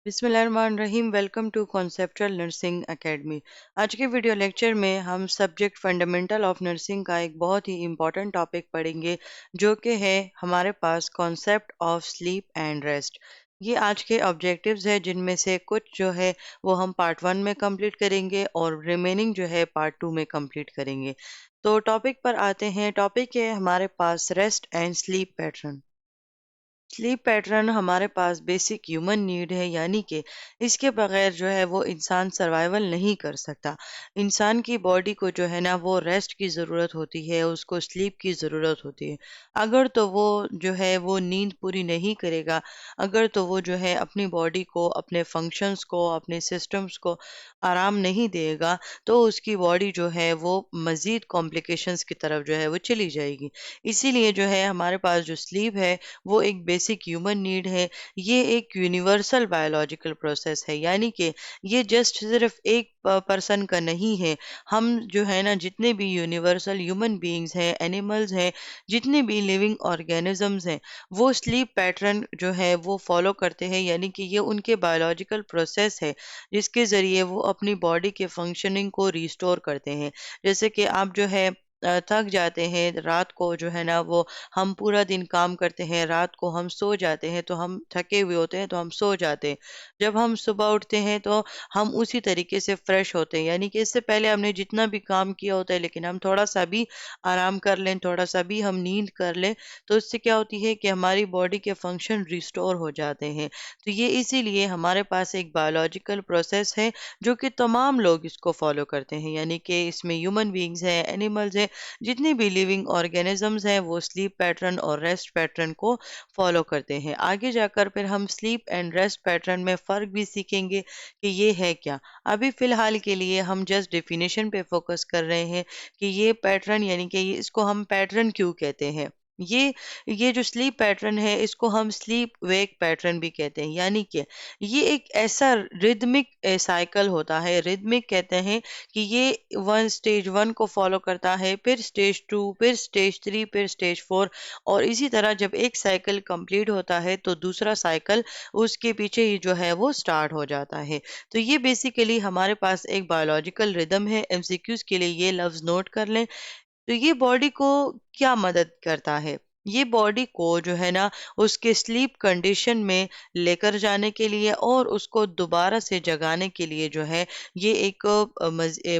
बिस्मिल्लाहिर्रहमानिर्रहीम। Welcome to conceptual nursing academy. आज के वीडियो लेक्चर में हम सब्जेक्ट फंडामेंटल ऑफ नर्सिंग का एक बहुत ही इम्पॉर्टेंट टॉपिक पढ़ेंगे, जो कि है हमारे पास concept of sleep and rest. ये आज के ऑब्जेक्टिव्स है, जिनमें से कुछ जो है वो हम पार्ट 1 में कंप्लीट करेंगे और रिमेनिंग जो है पार्ट 2 में कंप्लीट करेंगे। तो टॉपिक पर आते हैं। टॉपिक है हमारे पास rest and sleep pattern. Sleep pattern हमारे पास बेसिक ह्यूमन नीड है, यानी कि इसके बगैर जो है वो इंसान सर्वाइवल नहीं कर सकता। इंसान की बॉडी को जो है ना वो रेस्ट की ज़रूरत होती है, उसको स्लीप की ज़रूरत होती है। अगर तो वो जो है वो नींद पूरी नहीं करेगा, अगर तो वो जो है अपनी बॉडी को, अपने फंक्शंस को, अपने सिस्टम्स को आराम नहीं देगा, तो उसकी बॉडी जो है वो मज़ीद कॉम्प्लिकेशंस की तरफ जो है वो चली जाएगी। इसीलिए जो है हमारे पास जो स्लीप है वो एक बेसिक ह्यूमन नीड है। ये एक यूनिवर्सल बायोलॉजिकल प्रोसेस है, यानी कि ये जस्ट सिर्फ एक पर्सन का नहीं है। हम जो है ना जितने भी यूनिवर्सल ह्यूमन बीइंग्स हैं, एनिमल्स हैं, जितने भी लिविंग ऑर्गेनिजम्स हैं, वो स्लीप पैटर्न जो है वो फॉलो करते हैं, यानी कि ये उनके बायोलॉजिकल प्रोसेस है जिसके ज़रिए वो अपनी बॉडी के फंक्शनिंग को रिस्टोर करते हैं। जैसे कि आप जो है थक जाते हैं रात को, जो है ना वो हम पूरा दिन काम करते हैं, रात को हम सो जाते हैं, तो हम थके हुए होते हैं तो हम सो जाते हैं। जब हम सुबह उठते हैं तो हम उसी तरीके से फ्रेश होते हैं, यानी कि इससे पहले हमने जितना भी काम किया होता है, लेकिन हम थोड़ा सा भी आराम कर लें, थोड़ा सा भी हम नींद कर लें, तो इससे क्या होती है कि हमारी बॉडी के फंक्शन रिस्टोर हो जाते हैं। तो ये इसीलिए हमारे पास एक बायोलॉजिकल प्रोसेस है जो कि तमाम लोग इसको फॉलो करते हैं, यानी कि इसमें ह्यूमन बींग्स हैं, एनिमल्स हैं, जितनी भी लिविंग ऑर्गेनिजम्स हैं, वो स्लीप पैटर्न और रेस्ट पैटर्न को फॉलो करते हैं। आगे जाकर फिर हम स्लीप एंड रेस्ट पैटर्न में फ़र्क भी सीखेंगे कि ये है क्या। अभी फ़िलहाल के लिए हम जस्ट डेफिनेशन पे फोकस कर रहे हैं कि ये पैटर्न, यानी कि इसको हम पैटर्न क्यों कहते हैं। ये जो स्लीप पैटर्न है, इसको हम स्लीप वेक पैटर्न भी कहते हैं, यानी कि ये एक ऐसा रिदमिक साइकिल होता है। रिदमिक कहते हैं कि ये स्टेज वन को फॉलो करता है, फिर स्टेज टू, फिर स्टेज थ्री, फिर स्टेज फोर, और इसी तरह जब एक साइकिल कंप्लीट होता है तो दूसरा साइकिल उसके पीछे ही जो है वो स्टार्ट हो जाता है। तो ये बेसिकली हमारे पास एक बायोलॉजिकल रिदम है। एमसीक्यूज के लिए ये लफ्ज नोट कर लें। तो ये बॉडी को क्या मदद करता है? ये बॉडी को जो है ना उसके स्लीप कंडीशन में लेकर जाने के लिए और उसको दोबारा से जगाने के लिए जो है ये एक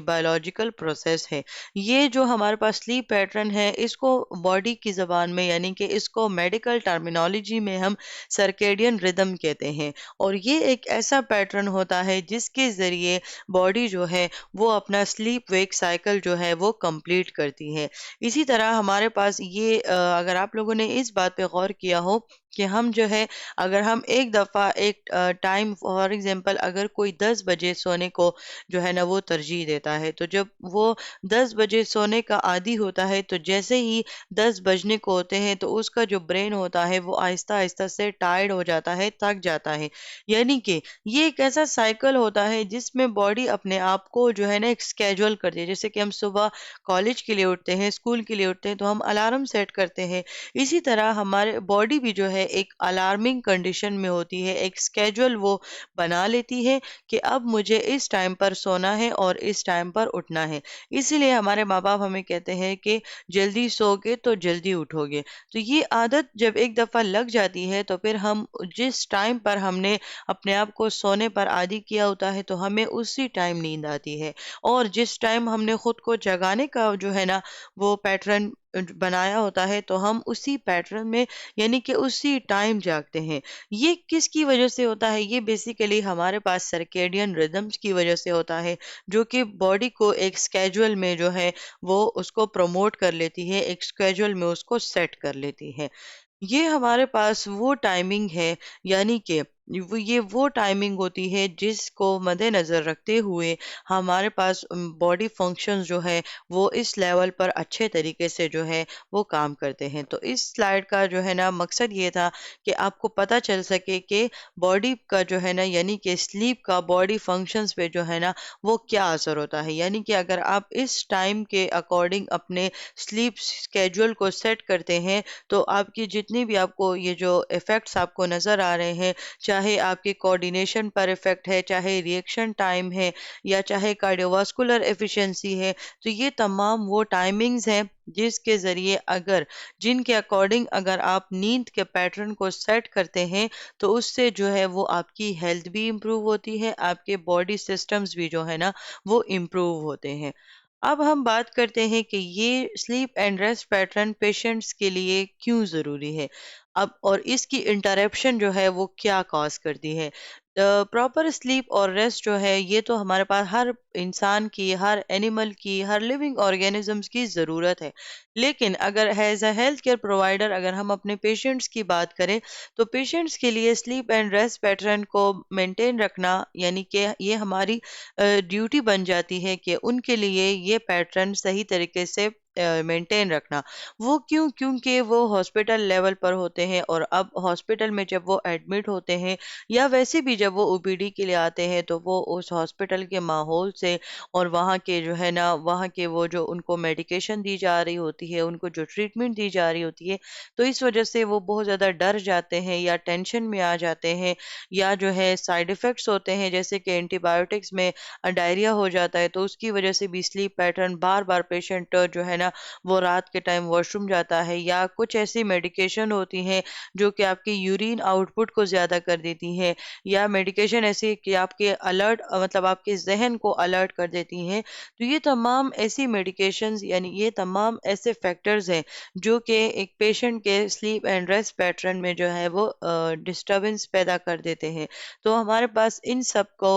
बायोलॉजिकल प्रोसेस है। ये जो हमारे पास स्लीप पैटर्न है, इसको बॉडी की ज़बान में, यानी कि इसको मेडिकल टर्मिनोलॉजी में हम सर्केडियन रिदम कहते हैं। और ये एक ऐसा पैटर्न होता है जिसके ज़रिए बॉडी जो है वो अपना स्लीप वेक साइकिल जो है वो कंप्लीट करती है। इसी तरह हमारे पास ये अगर आप लोगों ने इस बात पे गौर किया हो कि हम जो है, अगर हम एक दफ़ा एक टाइम, फॉर एग्जांपल अगर कोई 10 बजे सोने को जो है ना वो तरजीह देता है, तो जब वो 10 बजे सोने का आदी होता है, तो जैसे ही 10 बजने को होते हैं तो उसका जो ब्रेन होता है वो आहिस्ता आहिस्ता से टायर्ड हो जाता है, थक जाता है। यानी कि ये एक ऐसा साइकिल होता है जिसमें बॉडी अपने आप को जो है ना एक स्केड्यूल करती है। जैसे कि हम सुबह कॉलेज के लिए उठते हैं, स्कूल के लिए उठते हैं, तो हम अलार्म सेट करते हैं। इसी तरह हमारे बॉडी भी जो है एक अलार्मिंग कंडीशन में होती है, एक स्केड्यूल वो बना लेती है कि अब मुझे इस टाइम पर सोना है और इस टाइम पर उठना है। इसीलिए हमारे माँ बाप हमें कहते हैं कि जल्दी सोओगे तो जल्दी उठोगे। तो ये आदत जब एक दफ़ा लग जाती है, तो फिर हम जिस टाइम पर हमने अपने आप को सोने पर आदी किया होता है, तो हमें उसी टाइम नींद आती है। और जिस टाइम हमने खुद को जगाने का जो है ना वो पैटर्न बनाया होता है, तो हम उसी पैटर्न में, यानी कि उसी टाइम जागते हैं। ये किसकी वजह से होता है? ये बेसिकली हमारे पास सर्केडियन रिदम्स की वजह से होता है, जो कि बॉडी को एक स्केड्यूल में जो है वो उसको प्रमोट कर लेती है, एक स्केड्यूल में उसको सेट कर लेती है। ये हमारे पास वो टाइमिंग है, यानी कि ये वो टाइमिंग होती है जिसको मद्देनज़र रखते हुए हमारे पास बॉडी फंक्शंस जो है वो इस लेवल पर अच्छे तरीके से जो है वो काम करते हैं। तो इस स्लाइड का जो है ना मकसद ये था कि आपको पता चल सके कि बॉडी का जो है ना, यानी कि स्लीप का बॉडी फंक्शंस पे जो है ना वो क्या असर होता है। यानी कि अगर आप इस टाइम के अकॉर्डिंग अपने स्लीप स्केड्यूल को सेट करते हैं, तो आपकी जितनी भी आपको ये जो इफ़ेक्ट्स आपको नज़र आ रहे हैं, चाहे आपके कोऑर्डिनेशन पर इफेक्ट है, चाहे रिएक्शन टाइम है, या चाहे कार्डियोवास्कुलर एफिशिएंसी है। तो ये तमाम वो टाइमिंग्स हैं जिसके ज़रिए जिनके अकॉर्डिंग अगर आप नींद के पैटर्न को सेट करते हैं, तो उससे जो है वो आपकी हेल्थ भी इम्प्रूव होती है, आपके बॉडी सिस्टम्स भी जो है ना वो इम्प्रूव होते हैं। अब हम बात करते हैं कि ये sleep and rest pattern patients के लिए क्यों ज़रूरी है। अब और इसकी इंटरप्शन जो है वो क्या कॉज करती है। प्रॉपर स्लीप और रेस्ट जो है ये तो हमारे पास हर इंसान की, हर एनिमल की, हर लिविंग ऑर्गेनिजम्स की ज़रूरत है। लेकिन अगर as a health care provider अगर हम अपने पेशेंट्स की बात करें, तो पेशेंट्स के लिए स्लीप एंड रेस्ट पैटर्न को मेंटेन रखना यानी कि ये हमारी ड्यूटी बन जाती है कि उनके लिए ये पैटर्न सही तरीके से मेंटेन रखना। वो क्यों? क्योंकि वो हॉस्पिटल लेवल पर होते हैं, और अब हॉस्पिटल में जब वो एडमिट होते हैं या वैसे भी जब वो ओपीडी के लिए आते हैं, तो वो उस हॉस्पिटल के माहौल से और वहाँ के जो है ना वहाँ के वो जो उनको मेडिकेशन दी जा रही होती है, उनको जो ट्रीटमेंट दी जा रही होती है, तो इस वजह से वो बहुत ज़्यादा डर जाते हैं या टेंशन में आ जाते हैं, या जो है साइड इफ़ेक्ट्स होते हैं जैसे कि एंटीबायोटिक्स में डायरिया हो जाता है, तो उसकी वजह से भी स्लीप पैटर्न बार-बार पेशेंट जो है ना वो रात के टाइम वॉशरूम जाता है, या कुछ ऐसी मेडिकेशन होती हैं जो कि आपकी यूरिन आउटपुट को ज़्यादा कर देती हैं, या मेडिकेशन ऐसी कि आपके मतलब आपके ज़हन को अलर्ट कर देती हैं। तो ये तमाम ऐसी मेडिकेशंस यानी ये तमाम ऐसे फैक्टर्स हैं जो कि एक पेशेंट के स्लीप एंड रेस्ट पैटर्न में जो है वो डिस्टरबेंस पैदा कर देते हैं। तो हमारे पास इन सब को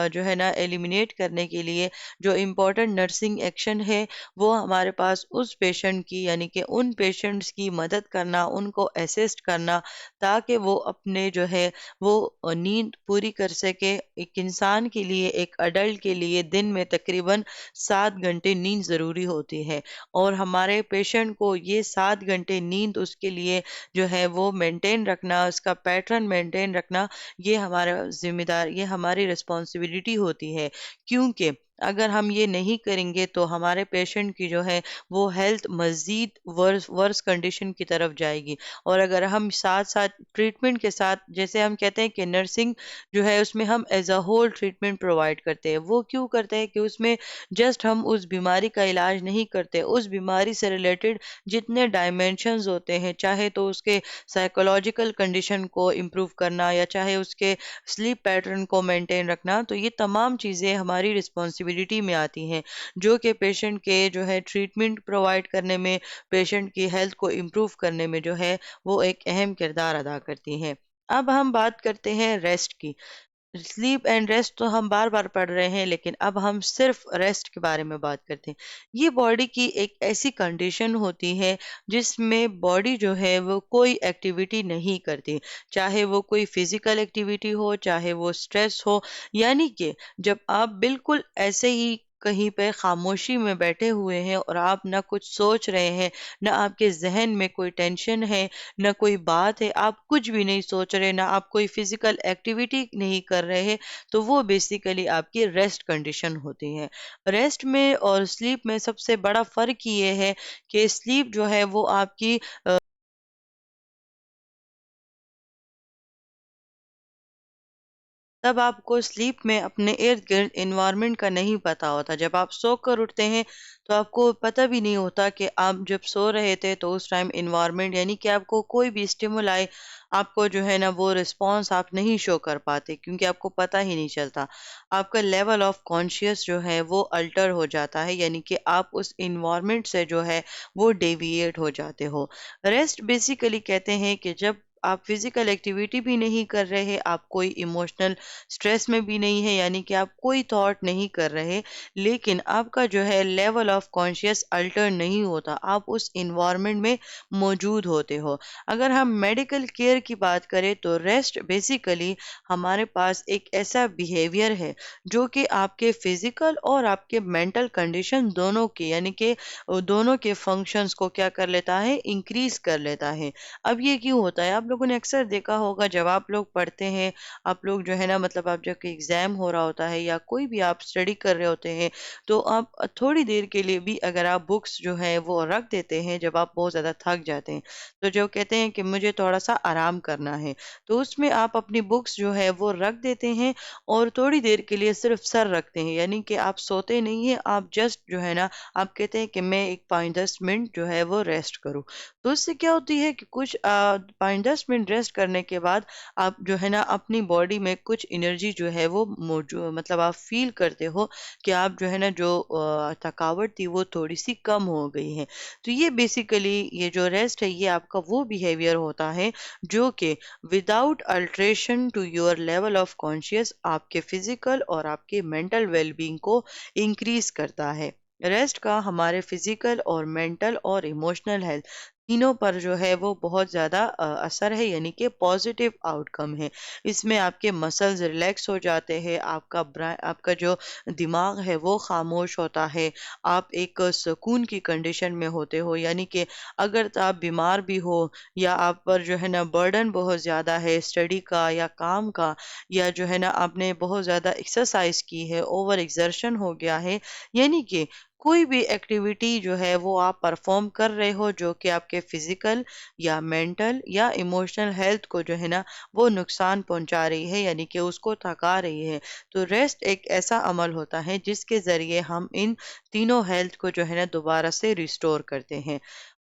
जो है ना एलिमिनेट करने के लिए जो इम्पोर्टेंट नर्सिंग एक्शन है, वो हमारे पास उस पेशेंट की यानी कि उन पेशेंट्स की मदद करना, उनको असिस्ट करना, ताकि वो अपने जो है वो नींद पूरी कर सके। एक इंसान के लिए, एक अडल्ट के लिए दिन में तकरीबन 7 घंटे नींद ज़रूरी होती है, और हमारे पेशेंट को ये 7 घंटे नींद उसके लिए जो है वो मेंटेन रखना, उसका पैटर्न मेंटेन रखना, ये हमारी रिस्पॉन्सिबिलिटी होती है। क्योंकि अगर हम ये नहीं करेंगे तो हमारे पेशेंट की जो है वो हेल्थ मज़ीद वर्स वर्स कंडीशन की तरफ जाएगी। और अगर हम साथ-साथ ट्रीटमेंट के साथ, जैसे हम कहते हैं कि नर्सिंग जो है उसमें हम as a whole treatment provide करते हैं। वो क्यों करते हैं कि उसमें जस्ट हम उस बीमारी का इलाज नहीं करते, उस बीमारी से रिलेटेड जितने डायमेंशंस होते हैं, चाहे तो उसके साइकोलॉजिकल कंडीशन को इम्प्रूव करना या चाहे उसके स्लीप पैटर्न को मेंटेन रखना, तो ये तमाम चीज़ें हमारी रिस्पॉन्सिबिलिटी में आती हैं, जो कि पेशेंट के जो है ट्रीटमेंट प्रोवाइड करने में, पेशेंट की हेल्थ को इम्प्रूव करने में जो है वो एक अहम किरदार अदा करती हैं। अब हम बात करते हैं रेस्ट की। स्लीप एंड रेस्ट तो हम बार-बार पढ़ रहे हैं, लेकिन अब हम सिर्फ रेस्ट के बारे में बात करते हैं। ये बॉडी की एक ऐसी कंडीशन होती है जिसमें बॉडी जो है वो कोई एक्टिविटी नहीं करती, चाहे वो कोई फिजिकल एक्टिविटी हो, चाहे वो स्ट्रेस हो। यानी कि जब आप बिल्कुल ऐसे ही कहीं पे खामोशी में बैठे हुए हैं और आप ना कुछ सोच रहे हैं, ना आपके ज़हन में कोई टेंशन है, ना कोई बात है, आप कुछ भी नहीं सोच रहे, ना आप कोई फिजिकल एक्टिविटी नहीं कर रहे हैं, तो वो बेसिकली आपकी रेस्ट कंडीशन होती है। रेस्ट में और स्लीप में सबसे बड़ा फ़र्क ये है कि स्लीप जो है वो आपकी तब आपको स्लीप में अपने इर्द-गिर्द एनवायरनमेंट का नहीं पता होता। जब आप सोकर उठते हैं, तो आपको पता भी नहीं होता कि आप जब सो रहे थे, तो उस टाइम एनवायरनमेंट यानी कि आपको कोई भी स्टिमुलाई आपको जो है ना वो रिस्पॉन्स आप नहीं शो कर पाते, क्योंकि आपको पता ही नहीं चलता। आपका लेवल ऑफ कॉन्शियस जो है वो अल्टर हो जाता है, यानी कि आप उस एनवायरनमेंट से जो है वो डेविएट हो जाते हो। रेस्ट बेसिकली कहते हैं कि जब आप फिजिकल एक्टिविटी भी नहीं कर रहे, आप कोई इमोशनल स्ट्रेस में भी नहीं है, यानी कि आप कोई थॉट नहीं कर रहे, लेकिन आपका जो है लेवल ऑफ कॉन्शियस अल्टर नहीं होता, आप उस इन्वायरमेंट में मौजूद होते हो। अगर हम मेडिकल केयर की बात करें, तो रेस्ट बेसिकली हमारे पास एक ऐसा बिहेवियर है जो कि आपके फिजिकल और आपके मेंटल कंडीशन दोनों के यानी कि दोनों के फंक्शंस को क्या कर लेता है, इंक्रीज कर लेता है। अब ये क्यों होता है? आप लोगों ने अक्सर देखा होगा जब आप लोग पढ़ते हैं, आप लोग जो है ना मतलब आप जब एग्जाम हो रहा होता है या कोई भी आप स्टडी कर रहे होते हैं, तो आप थोड़ी देर के लिए भी अगर आप बुक्स जो है वो रख देते हैं जब आप बहुत ज़्यादा थक जाते हैं, तो जो कहते हैं कि मुझे थोड़ा सा आराम करना है, तो उसमें आप अपनी बुक्स जो है वो रख देते हैं और थोड़ी देर के लिए सिर्फ सर रखते हैं, यानी कि आप सोते नहीं हैं, आप जस्ट जो है ना आप कहते हैं कि मैं एक 5-10 मिनट जो है वो रेस्ट करूँ। तो उससे क्या होती है कि कुछ 5-10 मिनट रेस्ट करने के बाद आप जो है ना अपनी बॉडी में कुछ एनर्जी जो है वो मौजूद मतलब आप फील करते हो कि आप जो है ना जो थकावट थी वो थोड़ी सी कम हो गई है। तो ये बेसिकली ये जो रेस्ट है ये आपका वो बिहेवियर होता है जो कि without alteration to your level of conscious आपके फिजिकल और आपके मेंटल वेलबींग को इंक्रीज करता है। रेस्ट का हमारे फिजिकल और मेंटल और इमोशनल हेल्थ तीनों पर जो है वो बहुत ज़्यादा असर है, यानी कि पॉजिटिव आउटकम है। इसमें आपके मसल्स रिलैक्स हो जाते हैं, आपका जो दिमाग है वो खामोश होता है, आप एक सुकून की कंडीशन में होते हो, यानी कि अगर आप बीमार भी हो या आप पर जो है ना बर्डन बहुत ज़्यादा है स्टडी का या काम का, या जो है ना आपने बहुत ज़्यादा एक्सरसाइज की है, ओवर एक्सर्शन हो गया है, यानी कि कोई भी एक्टिविटी जो है वो आप परफॉर्म कर रहे हो जो कि आपके फिजिकल या मेंटल या इमोशनल हेल्थ को जो है ना वो नुकसान पहुंचा रही है, यानी कि उसको थका रही है। तो रेस्ट एक ऐसा अमल होता है जिसके ज़रिए हम इन तीनों हेल्थ को जो है ना दोबारा से रिस्टोर करते हैं।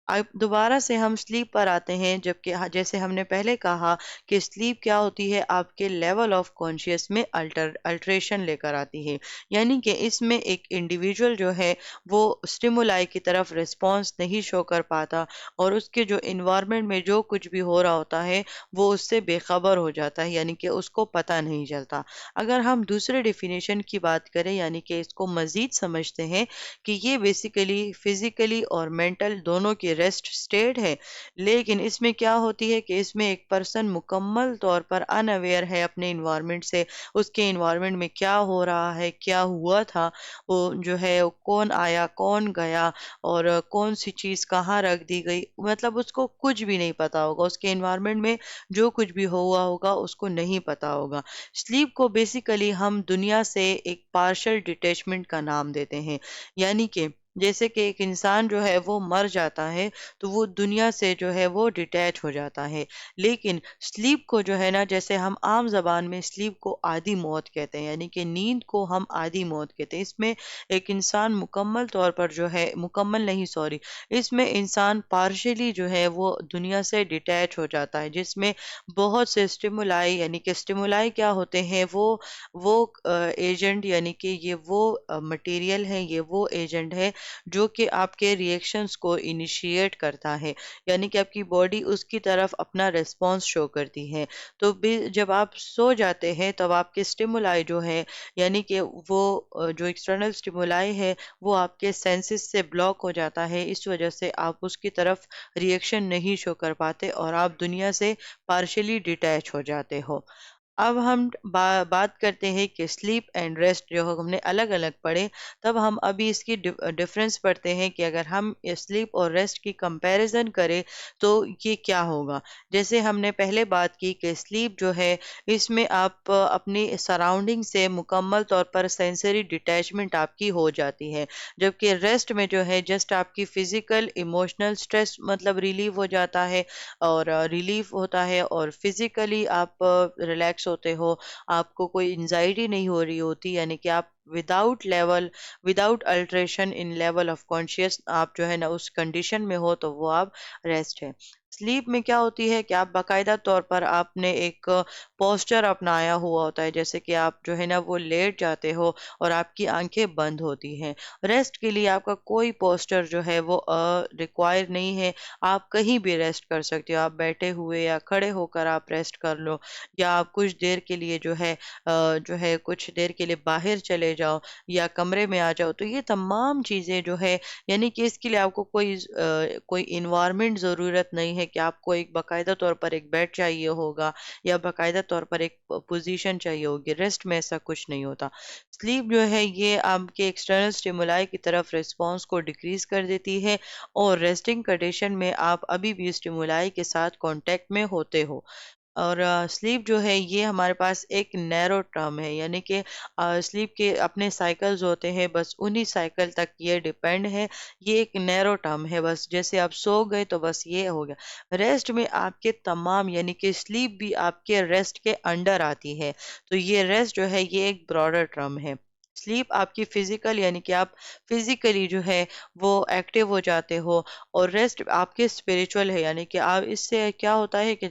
अब दोबारा से हम स्लीप पर आते हैं, जबकि जैसे हमने पहले कहा कि स्लीप क्या होती है, आपके लेवल ऑफ कॉन्शियस में अल्ट्रेशन लेकर आती है, यानी कि इसमें एक इंडिविजुअल जो है वो स्टिमुलाई की तरफ रिस्पॉन्स नहीं शो कर पाता और उसके जो इन्वायरमेंट में जो कुछ भी हो रहा होता है वो उससे बेखबर हो जाता है, यानी कि उसको पता नहीं चलता। अगर हम दूसरे डेफिनेशन की बात करें, यानी कि इसको मज़ीद समझते हैं कि ये बेसिकली फिजिकली और मेंटल दोनों की रेस्ट स्टेट है, लेकिन इसमें क्या होती है कि इसमें एक पर्सन मुकम्मल तौर पर अनअवेयर है अपने इन्वायरमेंट से, उसके इन्वायरमेंट में क्या हो रहा है, क्या हुआ था, वो जो है वो कौन आया कौन गया और कौन सी चीज़ कहाँ रख दी गई, मतलब उसको कुछ भी नहीं पता होगा, उसके इन्वायरमेंट में जो कुछ भी हुआ होगा उसको नहीं पता होगा। स्लीप को बेसिकली हम दुनिया से एक पार्शियल डिटैचमेंट का नाम देते हैं, यानी कि जैसे कि एक इंसान जो है वो मर जाता है तो वो दुनिया से जो है वो डिटैच हो जाता है, लेकिन स्लीप को जो है ना जैसे हम आम जबान में स्लीप को आधी मौत कहते हैं, यानी कि नींद को हम आधी मौत कहते हैं। इसमें एक इंसान मुकम्मल तौर पर जो है मुकम्मल नहीं सॉरी इसमें इंसान पार्शियली जो है वो दुनिया से डिटैच हो जाता है, जिसमें बहुत से स्टिमुलाई, यानी कि स्टिमुलाई क्या होते हैं वो एजेंट, यानी कि ये वो मटेरियल है, ये वो एजेंट है जो कि आपके रिएक्शंस को इनिशिएट करता है, यानी कि आपकी बॉडी उसकी तरफ अपना रिस्पॉन्स शो करती है। तो जब आप सो जाते हैं तब आपके स्टिमुलाई जो है, यानी कि वो जो एक्सटर्नल स्टिमुलाई है वो आपके सेंसेस से ब्लॉक हो जाता है, इस वजह से आप उसकी तरफ रिएक्शन नहीं शो कर पाते और आप दुनिया से पार्शियली डिटैच हो जाते हो। अब हम बात करते हैं कि स्लीप एंड रेस्ट जो हमने अलग अलग पढ़े, तब हम अभी इसकी डिफरेंस पढ़ते हैं कि अगर हम स्लीप और रेस्ट की कंपैरिजन करें तो ये क्या होगा। जैसे हमने पहले बात की कि स्लीप जो है इसमें आप अपनी सराउंडिंग से मुकम्मल तौर पर सेंसरी डिटैचमेंट आपकी हो जाती है, जबकि रेस्ट में जो है जस्ट आपकी फिजिकल इमोशनल स्ट्रेस मतलब रिलीव हो जाता है और रिलीफ होता है और फिजिकली आप रिलैक्स होते हो, आपको कोई एंजाइटी नहीं हो रही होती, यानी कि आप without alteration in level of conscious आप जो है ना उस कंडीशन में हो, तो वो आप रेस्ट है। स्लीप में क्या होती है कि आप बाकायदा तौर पर आपने एक पोस्चर अपनाया हुआ होता है, जैसे कि आप जो है ना वो लेट जाते हो और आपकी आंखें बंद होती हैं। रेस्ट के लिए आपका कोई पोस्चर जो है वो रिक्वायर नहीं है, आप कहीं भी रेस्ट कर सकते हो, आप बैठे हुए या खड़े होकर आप रेस्ट कर लो, या आप कुछ देर के लिए जो है कुछ देर के लिए बाहर चले जाओ या कमरे में आ जाओ, तो ये तमाम चीज़ें जो है, यानी कि इसके लिए आपको कोई इन्वायरमेंट ज़रूरत नहीं है है कि आपको एक बाकायदा तौर पर एक बेड चाहिए होगा या बाकायदा तौर पर एक पोजीशन चाहिए होगी। रेस्ट में ऐसा कुछ नहीं होता। स्लीप जो है ये आपके एक्सटर्नल स्टिमुलाई की तरफ रिस्पॉन्स को डिक्रीज कर देती है, और रेस्टिंग कंडीशन में आप अभी भी स्टिमुलाई के साथ कांटेक्ट में होते हो। और स्लीप जो है ये हमारे पास एक नैरो टर्म है, यानी कि स्लीप के अपने साइकिल्स होते हैं, बस उन्हीं साइकिल तक ये डिपेंड है। ये एक नैरो टर्म है, बस जैसे आप सो गए तो बस ये हो गया। रेस्ट में आपके तमाम, यानी कि स्लीप भी आपके रेस्ट के अंडर आती है। तो ये रेस्ट जो है ये एक ब्रॉडर टर्म है। स्लीप आपकी फिजिकल, यानी कि आप फिजिकली जो है वो एक्टिव हो जाते हो, और रेस्ट आपके स्पिरिचुअल है, यानी कि आप इससे क्या होता है कि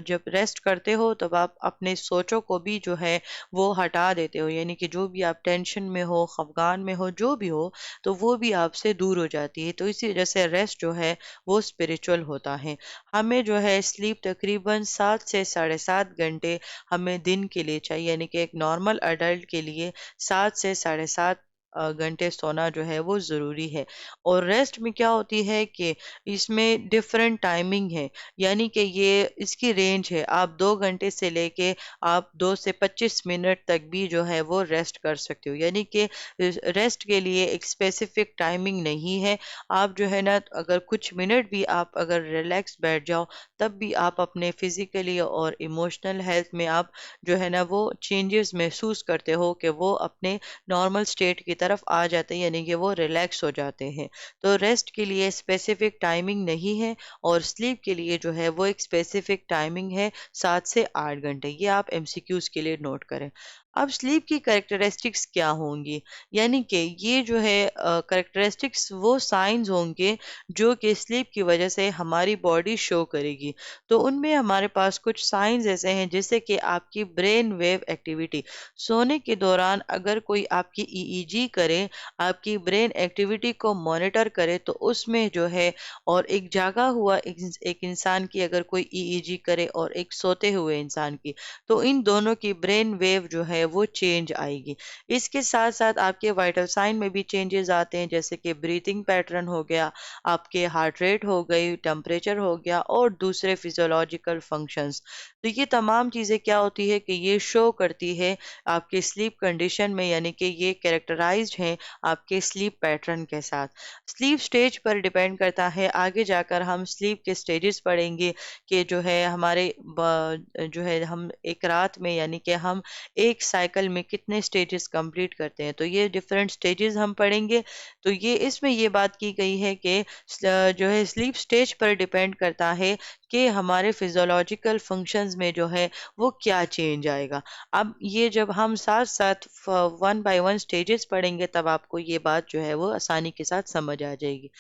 जब रेस्ट करते हो तब आप अपने सोचों को भी जो है वो हटा देते हो, यानी कि जो भी आप टेंशन में हो, खफगान में हो, जो भी हो, तो वो भी आपसे दूर हो जाती है। तो इसी वजह से रेस्ट जो है वो स्पिरिचुअल होता है। हमें जो है स्लीप तकरीबन 7 से 7.5 घंटे हमें दिन के लिए चाहिए, यानी कि एक नॉर्मल अडल्ट के लिए 7 से 7.5 घंटे सोना जो है वो ज़रूरी है। और रेस्ट में क्या होती है कि इसमें डिफरेंट टाइमिंग है, यानी कि ये इसकी रेंज है। आप 2 घंटे से लेके आप 2 से 25 मिनट तक भी जो है वो रेस्ट कर सकते हो, यानी कि रेस्ट के लिए एक स्पेसिफिक टाइमिंग नहीं है। आप जो है ना, अगर कुछ मिनट भी आप अगर रिलैक्स बैठ जाओ, तब भी आप अपने फिजिकली और इमोशनल हेल्थ में आप जो है ना वो चेंजेस महसूस करते हो कि वो अपने नॉर्मल स्टेट की तरफ आ जाते हैं, यानी कि वो रिलैक्स हो जाते हैं। तो रेस्ट के लिए स्पेसिफिक टाइमिंग नहीं है, और स्लीप के लिए जो है वो एक स्पेसिफिक टाइमिंग है 7 से 8 घंटे। ये आप एमसीक्यूज के लिए नोट करें। अब स्लीप की कैरेक्टरिस्टिक्स क्या होंगी, यानी कि ये जो है कैरेक्टरिस्टिक्स वो साइंस होंगे जो कि स्लीप की वजह से हमारी बॉडी शो करेगी। तो उनमें हमारे पास कुछ साइंस ऐसे हैं, जैसे कि आपकी ब्रेन वेव एक्टिविटी। सोने के दौरान अगर कोई आपकी ईईजी करे, आपकी ब्रेन एक्टिविटी को मॉनिटर करे, तो उसमें जो है, और एक जागा हुआ एक इंसान की अगर कोई ईईजी करे और एक सोते हुए इंसान की, तो इन दोनों की ब्रेन वेव जो है वो चेंज आएगी। इसके साथ साथ आपके वाइटल साइन में भी चेंजेस आते हैं, जैसे कि ब्रीथिंग पैटर्न हो गया, आपके हार्ट रेट हो गई, टेम्परेचर हो गया, और दूसरे फिजियोलॉजिकल फंक्शंस। तो ये तमाम चीज़ें क्या होती है कि ये शो करती है आपके स्लीप कंडीशन में, यानी कि ये कैरेक्टराइज्ड हैं आपके स्लीप पैटर्न के साथ। स्लीप स्टेज पर डिपेंड करता है, आगे जाकर हम स्लीप के स्टेजेस पढ़ेंगे कि जो है हमारे जो है हम एक रात में, यानी कि हम एक साइकिल में कितने स्टेजेस कंप्लीट करते हैं, तो ये डिफरेंट स्टेजेस हम पढ़ेंगे। तो ये इसमें ये बात की गई है कि जो है स्लीप स्टेज पर डिपेंड करता है कि हमारे फिजियोलॉजिकल फंक्शंस में जो है वो क्या चेंज आएगा। अब ये जब हम साथ साथ वन बाय वन स्टेजेस पढ़ेंगे, तब आपको ये बात जो है वो आसानी के साथ समझ आ जाएगी।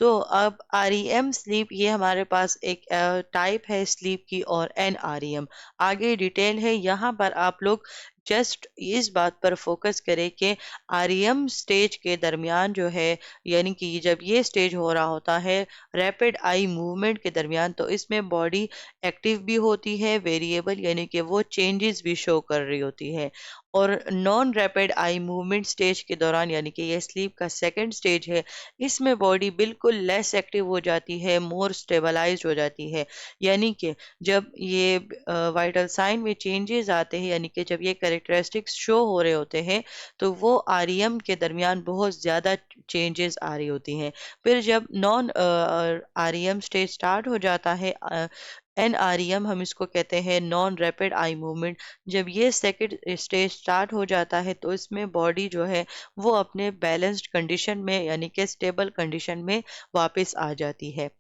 तो अब आरईएम स्लीप, ये हमारे पास एक टाइप है स्लीप की, और एनआरईएम आगे डिटेल है। यहाँ पर आप लोग जस्ट इस बात पर फोकस करें कि आरईएम स्टेज के दरमियान जो है, यानी कि जब ये स्टेज हो रहा होता है रैपिड आई मूवमेंट के दरमियान, तो इसमें बॉडी एक्टिव भी होती है, वेरिएबल, यानी कि वो चेंजेस भी शो कर रही होती है। और non rapid eye movement stage के दौरान, यानी कि ये स्लीप का सेकंड स्टेज है, इसमें बॉडी बिल्कुल लेस एक्टिव हो जाती है, मोर स्टेबलाइज्ड हो जाती है। यानी कि जब ये वाइटल साइन में चेंजेस आते हैं, यानी कि जब ये कैरेक्टरिस्टिक्स शो हो रहे होते हैं, तो वो आरईएम के दरमियान बहुत ज़्यादा चेंजेस आ रही होती हैं। फिर जब नॉन आरईएम स्टेज स्टार्ट हो जाता है, एनआरईएम हम इसको कहते हैं, नॉन रैपिड आई मूवमेंट, जब ये सेकंड स्टेज स्टार्ट हो जाता है, तो इसमें बॉडी जो है वो अपने बैलेंस्ड कंडीशन में, यानी कि स्टेबल कंडीशन में वापस आ जाती है।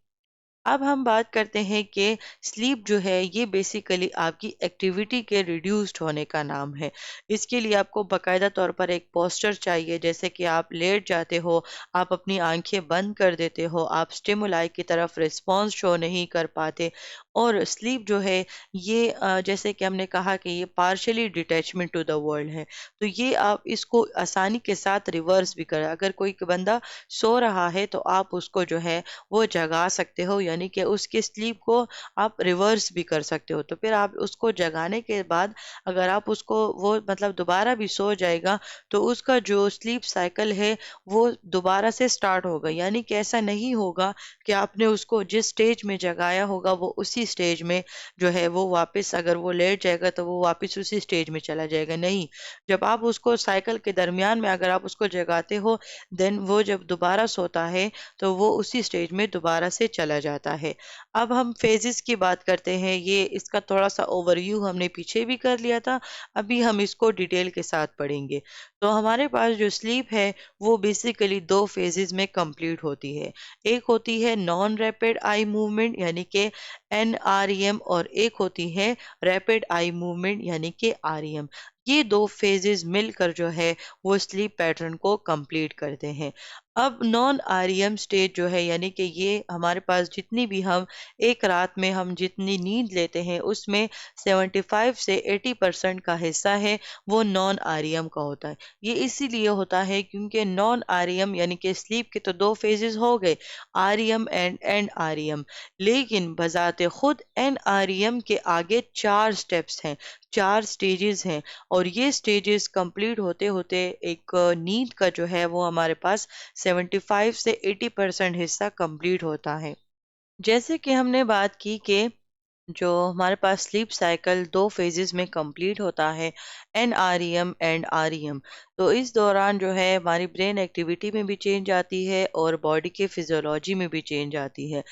अब हम बात करते हैं कि स्लीप जो है ये बेसिकली आपकी एक्टिविटी के रिड्यूस्ड होने का नाम है। इसके लिए आपको बाकायदा तौर पर एक पोस्चर चाहिए, जैसे कि आप लेट जाते हो, आप अपनी आंखें बंद कर देते हो, आप स्टिमुलाई की तरफ रिस्पॉन्स शो नहीं कर पाते, اور سلیپ جو ہے یہ جیسے کہ ہم نے کہا کہ یہ partially detachment to the world ہے، تو یہ آپ اس کو آسانی کے ساتھ ریورس بھی کریں۔ اگر کوئی بندہ سو رہا ہے تو آپ اس کو جو ہے وہ جگا سکتے ہو، یعنی کہ اس کے سلیپ کو آپ ریورس بھی کر سکتے ہو۔ تو پھر آپ اس کو جگانے کے بعد اگر آپ اس کو وہ مطلب دوبارہ بھی سو جائے گا تو اس کا جو سلیپ سائیکل ہے وہ دوبارہ سے سٹارٹ ہوگا، یعنی کہ ایسا نہیں ہوگا کہ آپ نے اس کو جس سٹیج میں جگایا ہوگا وہ اسی سٹیج میں جو ہے وہ واپس، اگر وہ لیٹ جائے گا تو وہ واپس اسی سٹیج میں چلا جائے گا، نہیں۔ جب آپ اس کو سائیکل کے درمیان میں اگر آپ اس کو جگاتے ہو، دین وہ جب دوبارہ سوتا ہے تو وہ اسی سٹیج میں دوبارہ سے چلا جاتا ہے۔ اب ہم فیزز کی بات کرتے ہیں، یہ اس کا تھوڑا سا اوور ویو ہم نے پیچھے بھی کر لیا تھا، ابھی ہم اس کو ڈیٹیل کے ساتھ پڑھیں گے۔ تو ہمارے پاس جو سلیپ ہے وہ بیسیکلی دو فیزز میں کمپلیٹ ہوتی ہے، ایک ہوتی ہے نان ریپڈ آئی موومنٹ یعنی کہ NREM، اور ایک ہوتی ہے ریپڈ آئی موومنٹ یعنی کہ REM۔ یہ دو فیزز مل کر جو ہے وہ سلیپ پیٹرن کو کمپلیٹ کرتے ہیں۔ اب نان REM سٹیج جو ہے، یعنی کہ یہ ہمارے پاس جتنی بھی ہم ایک رات میں ہم جتنی نیند لیتے ہیں اس میں 75 سے 80% کا حصہ ہے وہ نان REM کا ہوتا ہے۔ یہ اسی لیے ہوتا ہے کیونکہ نان REM یعنی کہ سلیپ کے تو دو فیزز ہو گئے، REM اینڈ NREM، لیکن بذات خود NREM کے آگے 4 سٹیپس ہیں، 4 سٹیجز ہیں، اور یہ سٹیجز کمپلیٹ ہوتے ہوتے ایک نیند کا جو ہے وہ ہمارے پاس 75 سے 80% حصہ کمپلیٹ ہوتا ہے۔ جیسے کہ ہم نے بات کی کہ جو ہمارے پاس سلیپ سائیکل دو فیزز میں کمپلیٹ ہوتا ہے، NREM اینڈ REM، تو اس دوران جو ہے ہماری برین ایکٹیویٹی میں بھی چینج آتی ہے اور باڈی کے فزیولوجی میں بھی چینج آتی ہے۔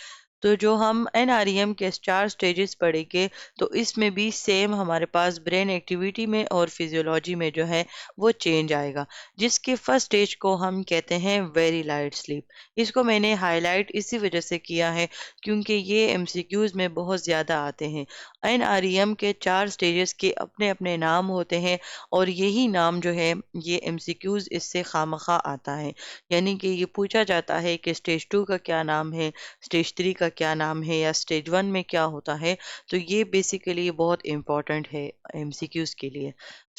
تو جو ہم NREM کے 4 سٹیجز پڑھیں گے تو اس میں بھی سیم ہمارے پاس برین ایکٹیویٹی میں اور فزیولوجی میں جو ہے وہ چینج آئے گا، جس کے فرسٹ سٹیج کو ہم کہتے ہیں ویری لائٹ سلیپ۔ اس کو میں نے ہائی لائٹ اسی وجہ سے کیا ہے کیونکہ یہ MCQs میں بہت زیادہ آتے ہیں۔ NREM کے 4 سٹیجز کے اپنے اپنے نام ہوتے ہیں اور یہی نام جو ہے یہ MCQs اس سے خامخواہ آتا ہے، یعنی کہ یہ پوچھا جاتا ہے کہ سٹیج 2 کا کیا نام ہے، سٹیج 3 کا کیا نام ہے، یا سٹیج 1 میں کیا ہوتا ہے، تو یہ بیسیکلی بہت امپورٹنٹ ہے MCQs کے لیے۔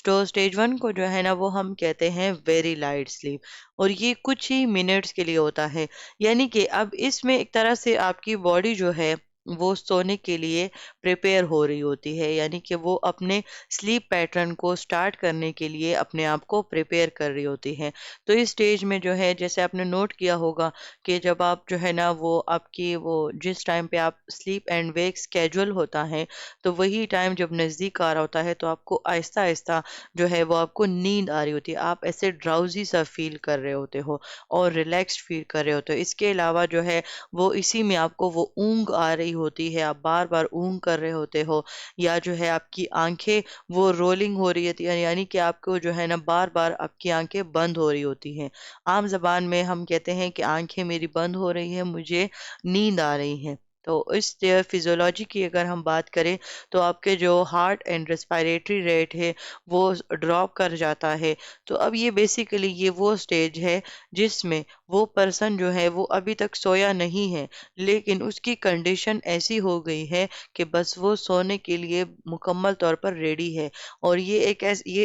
تو سٹیج 1 کو جو ہے نا وہ ہم کہتے ہیں ویری لائٹ سلیپ، اور یہ کچھ ہی منٹس کے لیے ہوتا ہے، یعنی کہ اب اس میں ایک طرح سے آپ کی باڈی جو ہے وہ سونے کے لیے پریپیئر ہو رہی ہوتی ہے، یعنی کہ وہ اپنے سلیپ پیٹرن کو سٹارٹ کرنے کے لیے اپنے آپ کو پریپیئر کر رہی ہوتی ہے۔ تو اس سٹیج میں جو ہے جیسے آپ نے نوٹ کیا ہوگا کہ جب آپ جو ہے نا وہ آپ کی وہ جس ٹائم پہ آپ سلیپ اینڈ ویک اسکیجول ہوتا ہے تو وہی ٹائم جب نزدیک آ رہا ہوتا ہے تو آپ کو آہستہ آہستہ جو ہے وہ آپ کو نیند آ رہی ہوتی ہے، آپ ایسے ڈراؤزی سا فیل کر رہے ہوتے ہو اور ریلیکسڈ فیل کر رہے ہوتے ہو۔ اس کے علاوہ جو ہے وہ اسی میں آپ کو وہ اونگ آ رہی ہوتی ہے، آپ بار بار اونگ کر رہے ہوتے ہو، یا جو ہے آپ کی آنکھیں وہ رولنگ ہو رہی ہوتی ہے، یعنی کہ آپ کو جو ہے نا بار بار آپ کی آنکھیں بند ہو رہی ہوتی ہیں۔ عام زبان میں ہم کہتے ہیں کہ آنکھیں میری بند ہو رہی ہیں، مجھے نیند آ رہی ہیں۔ تو اس فیزیولوجی کی اگر ہم بات کریں تو آپ کے جو ہارٹ اینڈ ریسپائریٹری ریٹ ہے وہ ڈراپ کر جاتا ہے۔ تو اب یہ بیسیکلی یہ وہ سٹیج ہے جس میں وہ پرسن جو ہے وہ ابھی تک سویا نہیں ہے، لیکن اس کی کنڈیشن ایسی ہو گئی ہے کہ بس وہ سونے کے لیے مکمل طور پر ریڈی ہے، اور یہ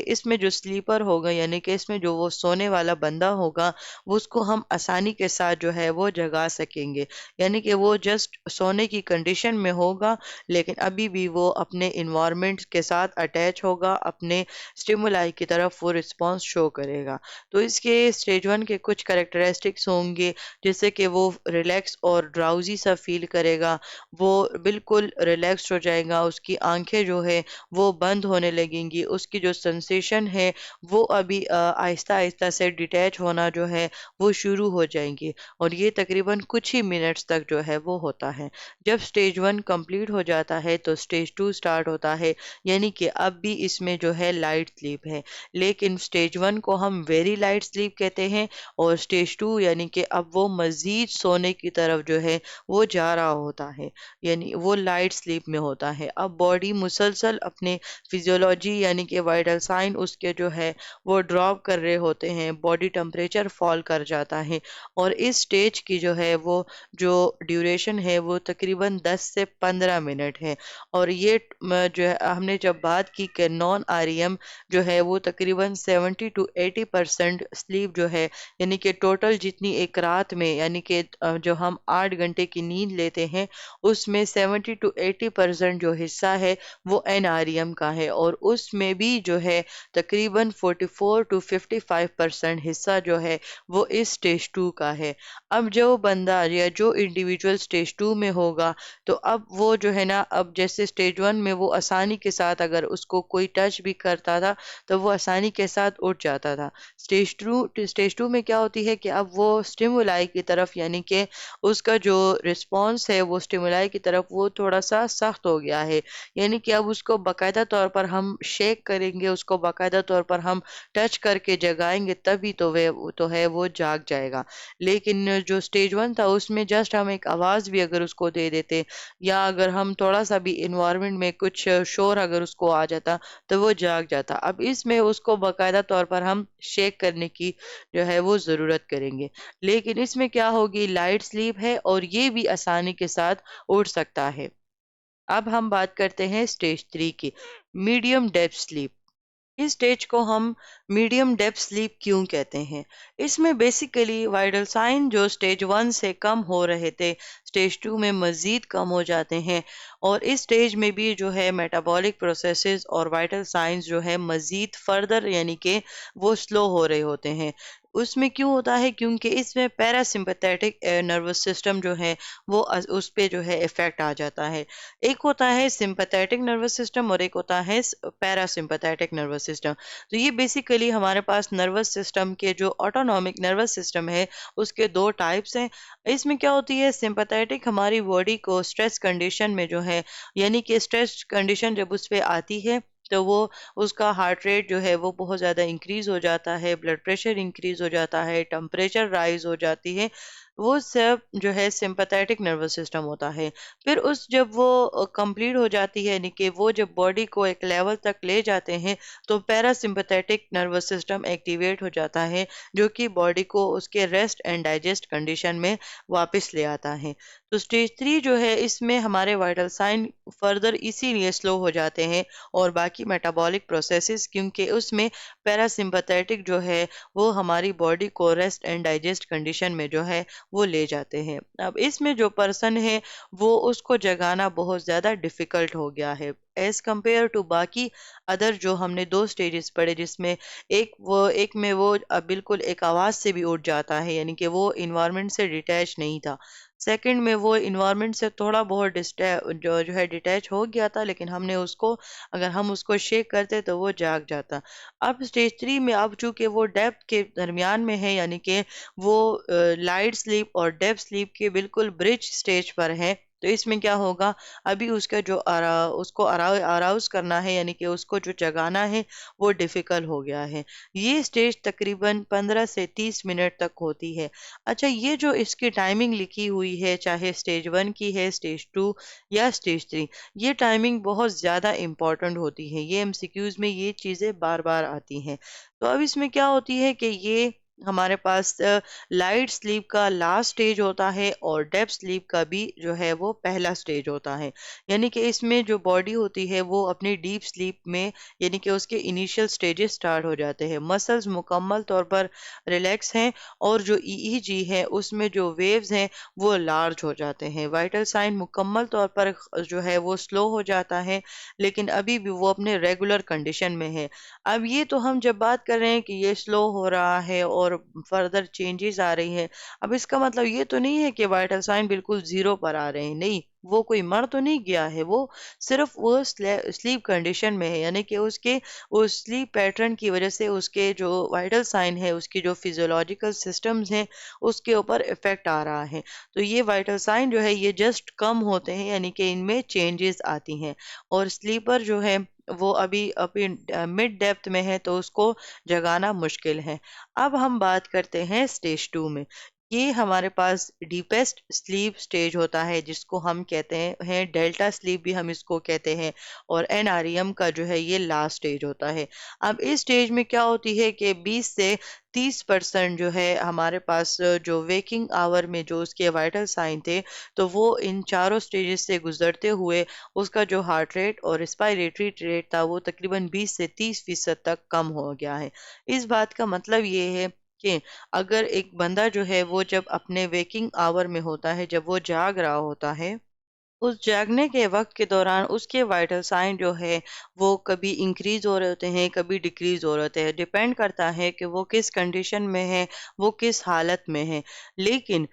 اس میں جو سلیپر ہوگا یعنی کہ اس میں جو وہ سونے والا بندہ ہوگا اس کو ہم آسانی کے ساتھ جو ہے وہ جگا سکیں گے، یعنی کہ وہ جسٹ سونے کی کنڈیشن میں ہوگا لیکن ابھی بھی وہ اپنے انوائرمنٹ کے ساتھ اٹیچ ہوگا، اپنے اسٹیمولائی کی طرف وہ رسپانس شو کرے گا۔ تو اس کے سٹیج 1 کے کچھ کریکٹرسٹکس ہوں گے، جیسے کہ وہ ریلیکس اور ڈراؤزی سا فیل کرے گا، وہ بالکل ریلیکس ہو جائے گا، اس کی آنکھیں جو ہے وہ بند ہونے لگیں گی، اس کی جو سنسیشن ہے وہ ابھی آہستہ آہستہ سے ڈیٹیچ ہونا جو ہے وہ شروع ہو جائیں گی، اور یہ تقریباً کچھ ہی منٹس تک جو ہے وہ ہوتا ہے۔ جب سٹیج 1 کمپلیٹ ہو جاتا ہے تو سٹیج 2 سٹارٹ ہوتا ہے، یعنی کہ اب بھی اس میں جو ہے لائٹ سلیپ ہے، لیکن سٹیج 1 کو ہم ویری لائٹ سلیپ کہتے ہیں اور سٹیج 2 یعنی کہ اب وہ مزید سونے کی طرف جو ہے وہ جا رہا ہوتا ہے، یعنی وہ لائٹ سلیپ میں ہوتا ہے۔ اب باڈی مسلسل اپنے فزیولوجی یعنی کہ وائٹل سائن اس کے جو ہے وہ ڈراپ کر رہے ہوتے ہیں، باڈی ٹمپریچر فال کر جاتا ہے، اور اس سٹیج کی جو ہے وہ جو ڈیوریشن ہے وہ تقریباً 10 سے 15 منٹ ہے۔ اور یہ جو ہے ہم نے جب بات کی کہ نان آر ای ایم جو ہے وہ تقریباً 70 to 80% سلیپ جو ہے، یعنی کہ ٹوٹل جتنی ایک رات میں یعنی کہ جو ہم 8 گھنٹے کی نیند لیتے ہیں اس میں 70 to 80% جو حصہ ہے وہ این آر ای ایم کا ہے، اور اس میں بھی جو ہے تقریباً 44 to 55% حصہ جو ہے وہ اس اسٹیج 2 کا ہے۔ اب جو بندہ یا جو انڈیویجول اسٹیج 2 میں ہوگا تو اب وہ جو ہے نا، اب جیسے اسٹیج 1 میں وہ آسانی کے ساتھ اگر اس کو کوئی ٹچ بھی کرتا تھا تو وہ آسانی کے ساتھ اٹھ جاتا تھا۔ اسٹیج 2 میں کیا ہوتی ہے کہ اب وہ اسٹیمولائی کی طرف یعنی کہ اس کا جو رسپانس ہے وہ اسٹیمولائی کی طرف وہ تھوڑا سا سخت ہو گیا ہے، یعنی کہ اب اس کو باقاعدہ طور پر ہم شیک کریں گے، اس کو باقاعدہ طور پر ہم ٹچ کر کے جگائیں گے تبھی تو ہے وہ جاگ جائے گا۔ لیکن جو اسٹیج 1 تھا اس میں جسٹ ہم ایک آواز بھی اگر اس کو دے دیتے یا اگر ہم تھوڑا سا بھی انوائرمنٹ میں کچھ شور اگر اس کو آ جاتا تو وہ جاگ جاتا۔ اب اس میں اس کو باقاعدہ طور پر ہم شیک کرنے کی جو ہے وہ ضرورت کریں گے، لیکن اس میں کیا ہوگی، لائٹ سلیپ ہے اور یہ بھی آسانی کے ساتھ اٹھ سکتا ہے۔ اب ہم بات کرتے ہیں اسٹیج 3 کی، میڈیم ڈیپ سلیپ۔ اس سٹیج کو ہم میڈیم ڈیپ سلیپ کیوں کہتے ہیں؟ اس میں بیسیکلی وائٹل سائن جو سٹیج 1 سے کم ہو رہے تھے سٹیج 2 میں مزید کم ہو جاتے ہیں، اور اس سٹیج میں بھی جو ہے میٹابولک پروسیسز اور وائٹل سائنز جو ہے مزید فردر یعنی کہ وہ سلو ہو رہے ہوتے ہیں۔ اس میں کیوں ہوتا ہے؟ کیونکہ اس میں پیرا سمپیتھیٹک نروس سسٹم جو ہے وہ اس پہ جو ہے افیکٹ آ جاتا ہے۔ ایک ہوتا ہے سمپیتھیٹک نروس سسٹم اور ایک ہوتا ہے پیرا سمپیتھیٹک نروس سسٹم۔ تو یہ بیسیکلی ہمارے پاس نروس سسٹم کے جو آٹونومک نروس سسٹم ہے اس کے دو ٹائپس ہیں۔ اس میں کیا ہوتی ہے، سمپیتھیٹک ہماری باڈی کو سٹریس کنڈیشن میں جو ہے یعنی کہ سٹریس کنڈیشن جب اس پہ آتی ہے تو وہ اس کا ہارٹ ریٹ جو ہے وہ بہت زیادہ انکریز ہو جاتا ہے، بلڈ پریشر انکریز ہو جاتا ہے، ٹمپریچر رائز ہو جاتی ہے، وہ سب جو ہے سمپیتھیٹک نروس سسٹم ہوتا ہے۔ پھر جب وہ کمپلیٹ ہو جاتی ہے یعنی کہ وہ جب باڈی کو ایک لیول تک لے جاتے ہیں تو پیرا سمپیتھیٹک نروس سسٹم ایکٹیویٹ ہو جاتا ہے، جو کہ باڈی کو اس کے ریسٹ اینڈ ڈائجسٹ کنڈیشن میں واپس لے آتا ہے۔ تو سٹیج 3 جو ہے اس میں ہمارے وائٹل سائن فردر اسی لیے سلو ہو جاتے ہیں اور باقی میٹابولک پروسیسز، کیونکہ اس میں پیرا سمپیتھیٹک جو ہے وہ ہماری باڈی کو ریسٹ اینڈ ڈائجسٹ کنڈیشن میں جو ہے وہ لے جاتے ہیں۔ اب اس میں جو پرسن ہے وہ اس کو جگانا بہت زیادہ ڈیفیکلٹ ہو گیا ہے ایز کمپیئر ٹو باقی ادر جو ہم نے دو سٹیجز پڑھے، جس میں ایک میں وہ بالکل ایک آواز سے بھی اٹھ جاتا ہے یعنی کہ وہ انوائرمنٹ سے ڈیٹیچ نہیں تھا، سیکنڈ میں وہ انوائرمنٹ سے تھوڑا بہت جو ہے ڈیٹیچ ہو گیا تھا لیکن ہم نے اس کو اگر ہم اس کو شیک کرتے تو وہ جاگ جاتا۔ اب سٹیج 3 میں اب چونکہ وہ ڈیپتھ کے درمیان میں ہے یعنی کہ وہ لائٹ سلیپ اور ڈیپ سلیپ کے بالکل برج سٹیج پر ہے، تو اس میں کیا ہوگا، ابھی اس کا جو اس کو اراؤز کرنا ہے یعنی کہ اس کو جو جگانا ہے وہ ڈیفیکلٹ ہو گیا ہے۔ یہ سٹیج تقریباً 15 سے 30 منٹ تک ہوتی ہے۔ اچھا، یہ جو اس کی ٹائمنگ لکھی ہوئی ہے چاہے سٹیج 1 کی ہے، سٹیج 2 یا سٹیج 3، یہ ٹائمنگ بہت زیادہ امپورٹنٹ ہوتی ہے، یہ MCQs میں یہ چیزیں بار بار آتی ہیں۔ تو اب اس میں کیا ہوتی ہے کہ یہ ہمارے پاس لائٹ سلیپ کا لاسٹ سٹیج ہوتا ہے اور ڈیپ سلیپ کا بھی جو ہے وہ پہلا سٹیج ہوتا ہے، یعنی کہ اس میں جو باڈی ہوتی ہے وہ اپنی ڈیپ سلیپ میں یعنی کہ اس کے انیشیل سٹیجز سٹارٹ ہو جاتے ہیں، مسلز مکمل طور پر ریلیکس ہیں اور جو EEG ہے اس میں جو ویوز ہیں وہ لارج ہو جاتے ہیں، وائٹل سائن مکمل طور پر جو ہے وہ سلو ہو جاتا ہے لیکن ابھی بھی وہ اپنے ریگولر کنڈیشن میں ہے۔ اب یہ تو ہم جب بات کر رہے ہیں کہ یہ سلو ہو رہا ہے اور فردر چینجز آ رہی ہیں، اب اس کا مطلب یہ تو نہیں ہے کہ وائٹل سائن بالکل زیرو پر آ رہے ہیں، نہیں، وہ کوئی مر تو نہیں گیا ہے، وہ صرف وہ سلیپ کنڈیشن میں ہے، یعنی کہ اس کے اس سلیپ پیٹرن کی وجہ سے اس کے جو وائٹل سائن ہے، اس کی جو فیزیولوجیکل سسٹمز ہیں اس کے اوپر افیکٹ آ رہا ہے۔ تو یہ وائٹل سائن جو ہے یہ جسٹ کم ہوتے ہیں یعنی کہ ان میں چینجز آتی ہیں، اور سلیپر جو ہے وہ ابھی مڈ ڈیپتھ میں ہے تو اس کو جگانا مشکل ہے۔ اب ہم بات کرتے ہیں سٹیج 2 میں۔ یہ ہمارے پاس ڈیپسٹ سلیپ سٹیج ہوتا ہے جس کو ہم کہتے ہیں ڈیلٹا سلیپ بھی ہم اس کو کہتے ہیں، اور این آر ایم کا جو ہے یہ لاسٹ سٹیج ہوتا ہے۔ اب اس سٹیج میں کیا ہوتی ہے کہ 20 سے 30% جو ہے ہمارے پاس جو ویکنگ آور میں جو اس کے وائٹل سائن تھے تو وہ ان چاروں سٹیجز سے گزرتے ہوئے اس کا جو ہارٹ ریٹ اور ریسپائریٹری ریٹ تھا وہ تقریباً 20 سے 30% تک کم ہو گیا ہے۔ اس بات کا مطلب یہ ہے کہ اگر ایک بندہ جو ہے وہ جب اپنے ویکنگ آور میں ہوتا ہے، جب وہ جاگ رہا ہوتا ہے، اس جاگنے کے وقت کے دوران اس کے وائٹل سائن جو ہے وہ کبھی انکریز ہو رہے ہوتے ہیں، کبھی ڈیکریز ہو رہے ہوتے ہیں، ڈیپینڈ کرتا ہے کہ وہ کس کنڈیشن میں ہے، وہ کس حالت میں ہے۔ لیکن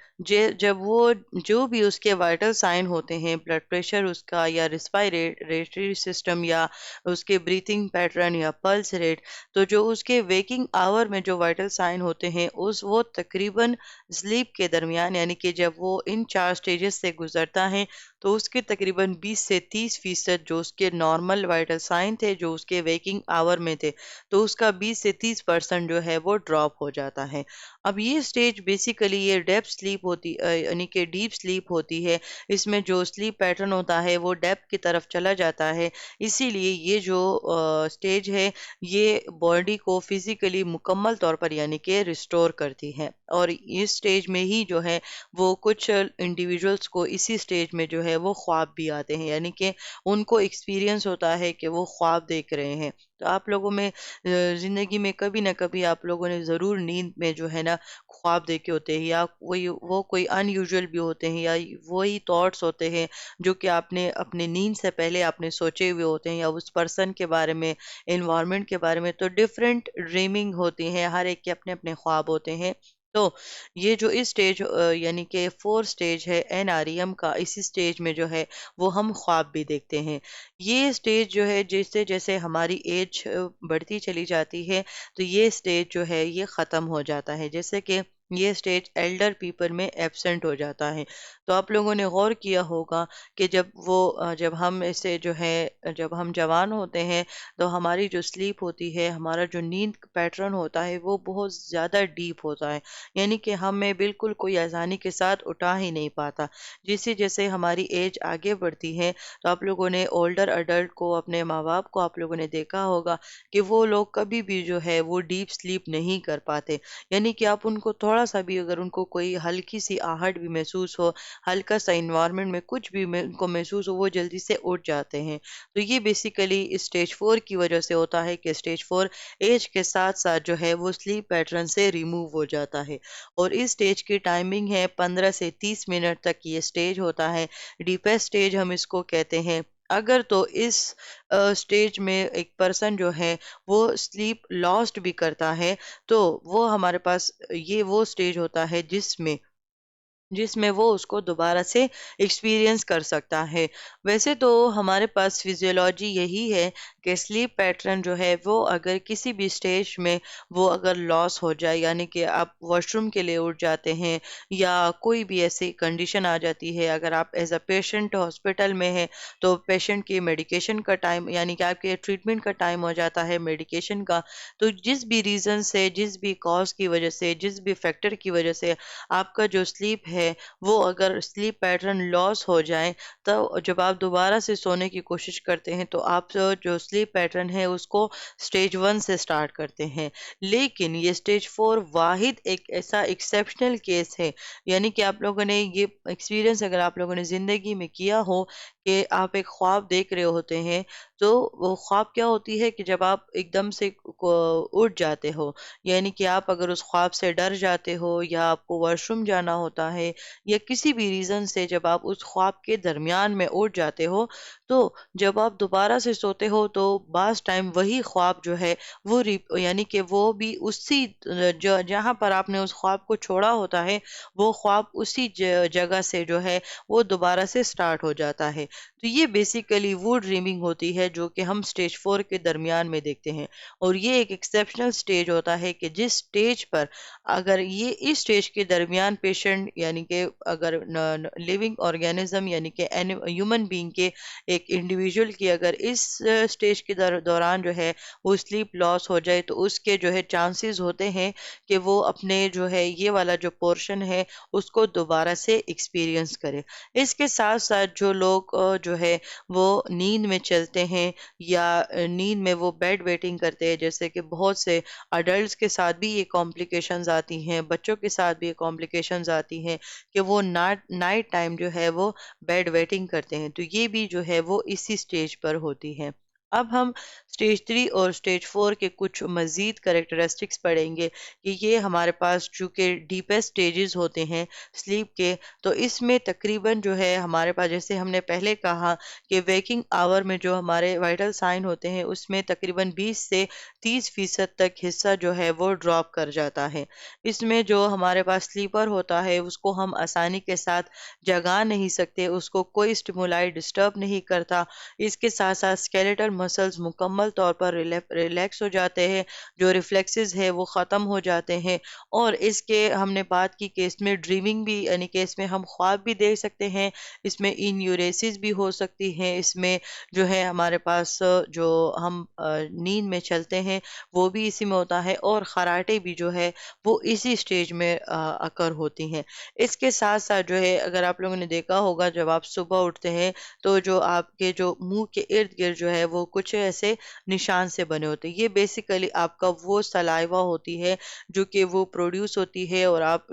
جب وہ جو بھی اس کے وائٹل سائن ہوتے ہیں، بلڈ پریشر اس کا یا ریسپائریٹری سسٹم یا اس کے بریتھنگ پیٹرن یا پلس ریٹ، تو جو اس کے ویکنگ آور میں جو وائٹل سائن ہوتے ہیں وہ تقریباً سلیپ کے درمیان، یعنی کہ جب وہ ان 4 سٹیجز سے گزرتا ہے تو اس کے تقریباً 20 سے 30% جو اس کے نارمل وائٹل سائن تھے جو اس کے ویکنگ آور میں تھے تو اس کا 20 سے 30% جو ہے وہ ڈراپ ہو جاتا ہے۔ اب یہ سٹیج بیسیکلی یہ ڈیپ سلیپ ہوتی یعنی کہ ڈیپ سلیپ ہوتی ہے، اس میں جو سلیپ پیٹرن ہوتا ہے وہ ڈیپ کی طرف چلا جاتا ہے، اسی لیے یہ جو سٹیج ہے یہ باڈی کو فزیکلی مکمل طور پر یعنی کہ ریسٹور کرتی ہے، اور اس سٹیج میں ہی جو ہے وہ کچھ انڈیویجولز کو اسی سٹیج میں جو ہے وہ خواب بھی آتے ہیں، یعنی کہ ان کو ایکسپیرینس ہوتا ہے کہ وہ خواب دیکھ رہے ہیں۔ تو آپ لوگوں میں زندگی میں کبھی نہ کبھی آپ لوگوں نے ضرور نیند میں جو ہے نا خواب دیکھے ہوتے ہیں، یا وہ کوئی ان یوزول بھی ہوتے ہیں، یا وہی تھاٹس ہوتے ہیں جو کہ آپ نے اپنے نیند سے پہلے آپ نے سوچے ہوئے ہوتے ہیں، یا اس پرسن کے بارے میں، انوائرمنٹ کے بارے میں۔ تو ڈفرینٹ ڈریمنگ ہوتی ہیں، ہر ایک کے اپنے اپنے خواب ہوتے ہیں۔ تو یہ جو اس سٹیج یعنی کہ 4 سٹیج ہے این آر ای ایم کا، اسی سٹیج میں جو ہے وہ ہم خواب بھی دیکھتے ہیں۔ یہ سٹیج جو ہے جیسے جیسے ہماری ایج بڑھتی چلی جاتی ہے تو یہ سٹیج جو ہے یہ ختم ہو جاتا ہے، جیسے کہ یہ سٹیج ایلڈر پیپل میں ایبسنٹ ہو جاتا ہے۔ تو آپ لوگوں نے غور کیا ہوگا کہ جب ہم اسے جو ہے جب ہم جوان ہوتے ہیں تو ہماری جو سلیپ ہوتی ہے، ہمارا جو نیند پیٹرن ہوتا ہے وہ بہت زیادہ ڈیپ ہوتا ہے، یعنی کہ ہمیں بالکل کوئی آسانی کے ساتھ اٹھا ہی نہیں پاتا۔ جیسے جیسے ہماری ایج آگے بڑھتی ہے تو آپ لوگوں نے اولڈر اڈلٹ کو، اپنے ماں باپ کو آپ لوگوں نے دیکھا ہوگا کہ وہ لوگ کبھی بھی جو ہے وہ ڈیپ سلیپ نہیں کر پاتے، یعنی کہ آپ ان کو تھوڑا سا بھی اگر ان کو کوئی ہلکی سی آہٹ بھی محسوس ہو، ہلکا سا انوائرمنٹ میں کچھ بھی ان کو محسوس ہو، وہ جلدی سے اٹھ جاتے ہیں۔ تو یہ بیسیکلی اسٹیج 4 کی وجہ سے ہوتا ہے کہ اسٹیج 4 ایج کے ساتھ ساتھ جو ہے وہ سلیپ پیٹرن سے ریموو ہو جاتا ہے، اور اس سٹیج کی ٹائمنگ ہے 15 سے 30 منٹ تک یہ سٹیج ہوتا ہے۔ ڈیپسٹ سٹیج ہم اس کو کہتے ہیں۔ اگر تو اس سٹیج میں ایک پرسن جو ہے وہ سلیپ لاسٹ بھی کرتا ہے تو وہ ہمارے پاس یہ وہ سٹیج ہوتا ہے جس میں وہ اس کو دوبارہ سے ایکسپیرینس کر سکتا ہے۔ ویسے تو ہمارے پاس فزیولوجی یہی ہے کہ سلیپ پیٹرن جو ہے وہ اگر کسی بھی سٹیج میں وہ اگر لاس ہو جائے، یعنی کہ آپ واش روم کے لیے اٹھ جاتے ہیں یا کوئی بھی ایسی کنڈیشن آ جاتی ہے، اگر آپ ایز اے پیشنٹ ہاسپٹل میں ہیں تو پیشنٹ کی میڈیکیشن کا ٹائم یعنی کہ آپ کے ٹریٹمنٹ کا ٹائم ہو جاتا ہے میڈیکیشن کا، تو جس بھی ریزن سے، جس بھی کاز کی وجہ سے، جس بھی فیکٹر کی وجہ سے آپ کا جو سلیپ ہے وہ اگر سلیپ پیٹرن لاس ہو جائے تو جب آپ دوبارہ سے سونے کی کوشش کرتے ہیں تو آپ جو سلیپ پیٹرن ہے اس کو سٹیج 1 سے سٹارٹ کرتے ہیں۔ لیکن یہ سٹیج 4 واحد ایک ایسا ایکسیپشنل کیس ہے، یعنی کہ آپ لوگوں نے یہ ایکسپیرینس اگر آپ لوگوں نے زندگی میں کیا ہو کہ آپ ایک خواب دیکھ رہے ہوتے ہیں، تو وہ خواب کیا ہوتی ہے کہ جب آپ ایک دم سے اٹھ جاتے ہو، یعنی کہ آپ اگر اس خواب سے ڈر جاتے ہو یا آپ کو واش روم جانا ہوتا ہے یا کسی بھی ریزن سے جب آپ اس خواب کے درمیان میں اٹھ جاتے ہو، تو جب آپ دوبارہ سے سوتے ہو تو بعض ٹائم وہی خواب جو ہے وہ یعنی کہ وہ بھی اسی جہاں پر آپ نے اس خواب کو چھوڑا ہوتا ہے وہ خواب اسی جگہ سے جو ہے وہ دوبارہ سے سٹارٹ ہو جاتا ہے۔ تو یہ بیسیکلی وہ ڈریمنگ ہوتی ہے جو کہ ہم اسٹیج 4 کے درمیان میں دیکھتے ہیں، اور یہ ایک ایکسیپشنل اسٹیج ہوتا ہے کہ جس اسٹیج پر اگر یہ اس اسٹیج کے درمیان پیشنٹ یعنی کہ اگر لیونگ آرگینزم یعنی کہ ہیومن بینگ کے ایک انڈیویجول کی اگر اس اسٹیج کے دوران جو ہے وہ سلیپ لاس ہو جائے تو اس کے جو ہے چانسز ہوتے ہیں کہ وہ اپنے جو ہے یہ والا جو پورشن ہے اس کو دوبارہ سے ایکسپیرینس کرے۔ اس کے ساتھ ساتھ جو لوگ جو ہے وہ نیند میں چلتے ہیں یا نیند میں وہ بیڈ ویٹنگ کرتے ہیں، جیسے کہ بہت سے اڈلٹس کے ساتھ بھی یہ کمپلیکیشنز آتی ہیں، بچوں کے ساتھ بھی یہ کمپلیکیشنز آتی ہیں کہ وہ نائٹ ٹائم جو ہے وہ بیڈ ویٹنگ کرتے ہیں، تو یہ بھی جو ہے وہ اسی سٹیج پر ہوتی ہے۔ اب ہم سٹیج 3 اور سٹیج 4 کے کچھ مزید کریکٹرسٹکس پڑھیں گے کہ یہ ہمارے پاس چونکہ ڈیپسٹ سٹیجز ہوتے ہیں سلیپ کے، تو اس میں تقریباً جو ہے ہمارے پاس جیسے ہم نے پہلے کہا کہ ویکنگ آور میں جو ہمارے وائٹل سائن ہوتے ہیں اس میں تقریباً 20 سے 30% تک حصہ جو ہے وہ ڈراپ کر جاتا ہے۔ اس میں جو ہمارے پاس سلیپر ہوتا ہے اس کو ہم آسانی کے ساتھ جگا نہیں سکتے، اس کو کوئی اسٹیمولائی ڈسٹرب نہیں کرتا، اس کے ساتھ ساتھ اسکیلیٹل مسلز مکمل طور پر ریلیکس ہو جاتے ہیں، جو ریفلیکسز ہے وہ ختم ہو جاتے ہیں، اور اس کے ہم نے بات کی کہ اس میں ڈریمنگ بھی یعنی کہ اس میں ہم خواب بھی دیکھ سکتے ہیں، اس میں انیوریسز بھی ہو سکتی ہیں، اس میں جو ہے ہمارے پاس جو ہم نیند میں چلتے ہیں وہ بھی اسی میں ہوتا ہے، اور خراٹے بھی جو ہے وہ اسی سٹیج میں اکر ہوتی ہیں۔ اس کے ساتھ ساتھ جو ہے اگر آپ لوگوں نے دیکھا ہوگا جب آپ صبح اٹھتے ہیں تو جو آپ کے جو منہ کے ارد گرد جو ہے وہ کچھ ایسے نشان سے بنے ہوتے ہیں، یہ بیسیکلی آپ کا وہ سلائیوا ہوتی ہے جو کہ وہ پروڈیوس ہوتی ہے، اور آپ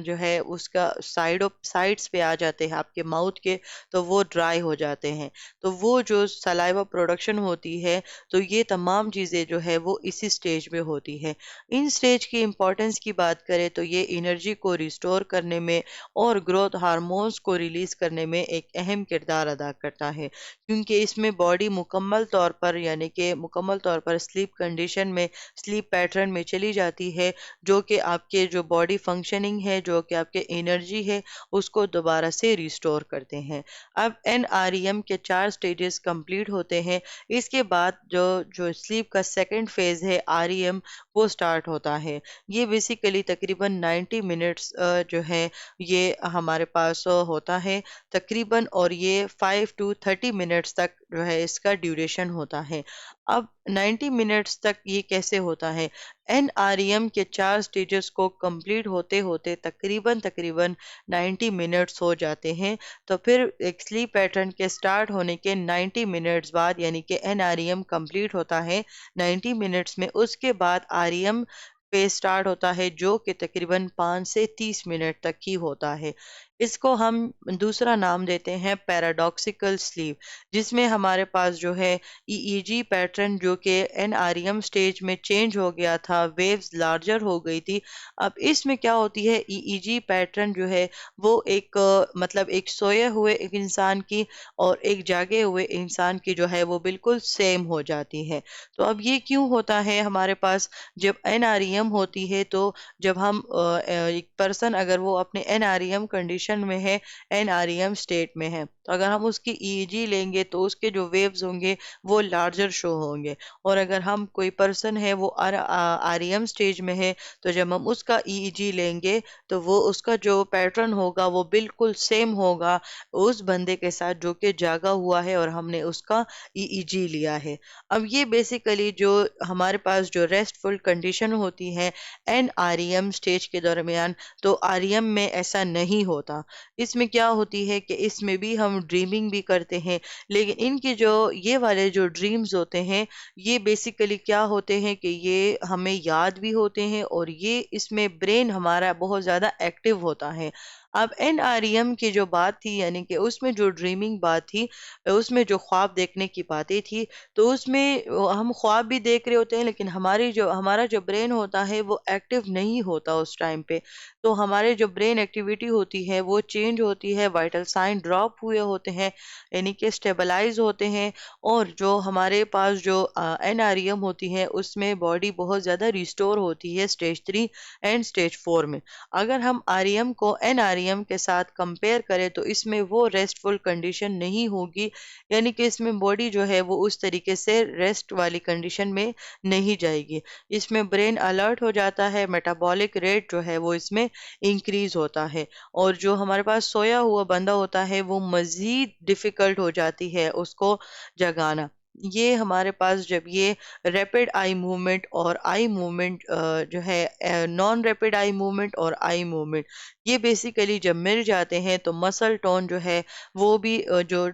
جو ہے اس کا سائڈس پہ آ جاتے ہیں آپ کے ماؤتھ کے، تو وہ ڈرائی ہو جاتے ہیں، تو وہ جو سلائیوا پروڈکشن ہوتی ہے تو یہ تمام چیزیں جو ہے وہ اسی سٹیج میں ہوتی ہے۔ ان سٹیج کی امپورٹنس کی بات کریں تو یہ انرجی کو ریسٹور کرنے میں اور گروتھ ہارمونز کو ریلیز کرنے میں ایک اہم کردار ادا کرتا ہے، کیونکہ اس میں باڈی مکمل طور پر یعنی کہ مکمل طور پر سلیپ کنڈیشن میں سلیپ پیٹرن میں چلی جاتی ہے، جو کہ آپ کے جو باڈی فنکشننگ ہے، جو کہ آپ کے انرجی ہے اس کو دوبارہ سے ریسٹور کرتے ہیں۔ اب این آر ای ایم کے 4 سٹیجز کمپلیٹ ہوتے ہیں، اس کے بعد جو سلیپ کا سیکنڈ فیز ہے آر ای ایم وہ سٹارٹ ہوتا ہے۔ یہ بیسیکلی تقریباً 90 منٹس جو ہے یہ ہمارے پاس ہوتا ہے تقریباً، اور یہ 5 to 30 منٹس تک جو ہے اس کا ڈیوریشن ہوتا ہے۔ اب 90 منٹس تک یہ کیسے ہوتا ہے؟ این آر ای ایم کے 4 سٹیجز کو کمپلیٹ ہوتے ہوتے تقریباً 90 منٹس ہو جاتے ہیں، تو پھر ایک سلیپ پیٹرن کے سٹارٹ ہونے کے 90 منٹس بعد یعنی کہ N R E M complete ہوتا ہے 90 منٹس میں، اس کے بعد آر ای ایم پہ سٹارٹ ہوتا ہے جو کہ تقریباً 5 سے 30 منٹ تک ہی ہوتا ہے۔ اس کو ہم دوسرا نام دیتے ہیں پیراڈاکسیکل سلیپ، جس میں ہمارے پاس جو ہے ای ای جی پیٹرن جو کہ N R E M stage میں چینج ہو گیا تھا، ویوز لارجر ہو گئی تھی، اب اس میں کیا ہوتی ہے ای ای جی پیٹرن جو ہے وہ ایک مطلب ایک سوئے ہوئے ایک انسان کی اور ایک جاگے ہوئے انسان کی جو ہے وہ بالکل سیم ہو جاتی ہے۔ تو اب یہ کیوں ہوتا ہے ہمارے پاس؟ جب این آر ای ایم ہوتی ہے تو جب ہم ایک پرسن اگر وہ اپنے N R E M condition میں ہے، N R E M state میں ہے، تو اگر ہم اس کی ای ای جی لیں گے تو اس کے جو ویوز ہوں گے وہ لارجر شو ہوں گے، اور اگر ہم کوئی پرسن ہے وہ آر ای ایم سٹیج میں ہے تو جب ہم اس کا ای ای جی لیں گے تو وہ اس کا جو پیٹرن ہوگا وہ بالکل سیم ہوگا اس بندے کے ساتھ جو کہ جاگا ہوا ہے اور ہم نے اس کا ای ای جی لیا ہے۔ اب یہ بیسیکلی جو ہمارے پاس جو ریسٹ فل کنڈیشن ہوتی ہے N R E M stage کے درمیان، تو آر ای ایم میں ایسا نہیں ہوتا۔ اس میں کیا ہوتی ہے کہ اس میں بھی ہم ڈریمنگ بھی کرتے ہیں، لیکن ان کی جو یہ والے جو ڈریمز ہوتے ہیں یہ بیسیکلی کیا ہوتے ہیں کہ یہ ہمیں یاد بھی ہوتے ہیں، اور یہ اس میں برین ہمارا بہت زیادہ ایکٹیو ہوتا ہے۔ اب این آر ای ایم کی جو بات تھی یعنی کہ اس میں جو ڈریمنگ بات تھی، اس میں جو خواب دیکھنے کی باتیں تھی، تو اس میں ہم خواب بھی دیکھ رہے ہوتے ہیں لیکن ہمارا جو برین ہوتا ہے وہ ایکٹیو نہیں ہوتا اس ٹائم پہ، تو ہمارے جو برین ایکٹیویٹی ہوتی ہے وہ چینج ہوتی ہے، وائٹل سائن ڈراپ ہوئے ہوتے ہیں یعنی کہ اسٹیبلائز ہوتے ہیں، اور جو ہمارے پاس جو این آر ای ایم ہوتی ہے اس میں باڈی بہت زیادہ ریسٹور ہوتی ہے سٹیج 3 اینڈ سٹیج 4 میں۔ اگر ہم آر ای ایم کو این آر ای REM کے ساتھ کمپیئر کریں تو اس میں وہ ریسٹفل کنڈیشن نہیں ہوگی، یعنی کہ اس میں باڈی جو ہے وہ اس طریقے سے ریسٹ والی کنڈیشن میں نہیں جائے گی۔ اس میں برین الرٹ ہو جاتا ہے، میٹابولک ریٹ جو ہے وہ اس میں انکریز ہوتا ہے، اور جو ہمارے پاس سویا ہوا بندہ ہوتا ہے وہ مزید ڈیفیکلٹ ہو جاتی ہے اس کو جگانا۔ یہ ہمارے پاس جب یہ ریپڈ آئی موومنٹ اور آئی موومنٹ جو ہے نان ریپڈ آئی موومنٹ اور آئی موومنٹ، یہ بیسیکلی جب مل جاتے ہیں تو مسل ٹون جو ہے وہ بھی جو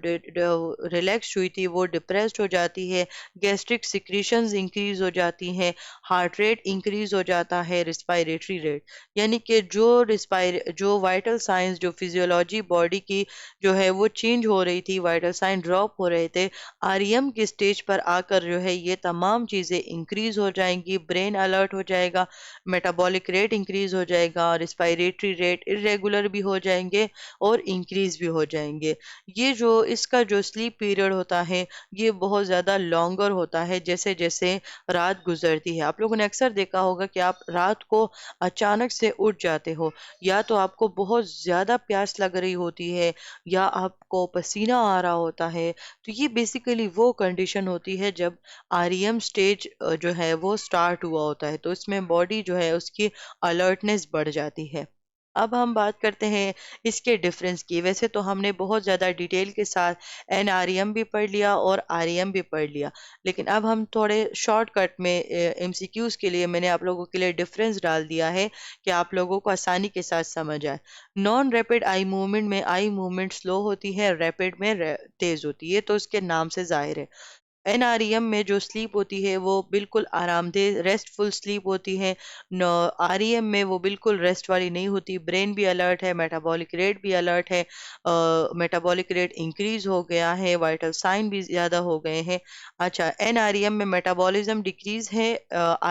ریلیکس ہوئی تھی وہ ڈپریسڈ ہو جاتی ہے، گیسٹرک سیکریشنز انکریز ہو جاتی ہیں، ہارٹ ریٹ انکریز ہو جاتا ہے، ریسپائریٹری ریٹ، یعنی کہ جو وائٹل سائنس جو فزیولوجی باڈی کی جو ہے وہ چینج ہو رہی تھی، وائٹل سائن ڈراپ ہو رہے تھے، REM کی سٹیج پر آ کر جو ہے یہ تمام چیزیں انکریز ہو جائیں گی، برین الرٹ ہو جائے گا، میٹابولک ریٹ انکریز ہو جائے گا، ریسپائریٹری ریٹ irregular بھی ہو جائیں گے اور انکریز بھی ہو جائیں گے۔ یہ جو اس کا جو سلیپ پیریڈ ہوتا ہے یہ بہت زیادہ لانگر ہوتا ہے جیسے جیسے رات گزرتی ہے۔ آپ لوگوں نے اکثر دیکھا ہوگا کہ آپ رات کو اچانک سے اٹھ جاتے ہو، یا تو آپ کو بہت زیادہ پیاس لگ رہی ہوتی ہے یا آپ کو پسینہ آ رہا ہوتا ہے، تو یہ بیسیکلی وہ کنڈیشن ہوتی ہے جب REM سٹیج جو ہے وہ سٹارٹ ہوا ہوتا ہے، تو اس میں باڈی جو ہے اس کی الرٹنس بڑھ جاتی ہے۔ اب ہم بات کرتے ہیں اس کے ڈفرینس کی۔ ویسے تو ہم نے بہت زیادہ ڈیٹیل کے ساتھ NREM بھی پڑھ لیا اور REM بھی پڑھ لیا، لیکن اب ہم تھوڑے شارٹ کٹ میں MCQs کے لیے میں نے آپ لوگوں کے لیے ڈفرینس ڈال دیا ہے کہ آپ لوگوں کو آسانی کے ساتھ سمجھ آئے۔ نان ریپڈ آئی موومنٹ میں آئی موومنٹ سلو ہوتی ہے، ریپڈ میں تیز ہوتی ہے، تو اس کے نام سے ظاہر ہے۔ NREM میں جو سلیپ ہوتی ہے وہ بالکل آرام دہ ریسٹ فل سلیپ ہوتی ہے، REM میں وہ بالکل ریسٹ والی نہیں ہوتی، برین بھی الرٹ ہے، میٹابولک ریٹ بھی الرٹ ہے، میٹابولک ریٹ انکریز ہو گیا ہے، وائٹل سائن بھی زیادہ ہو گئے ہیں۔ اچھا، NREM میں میٹابولزم ڈیکریز ہے،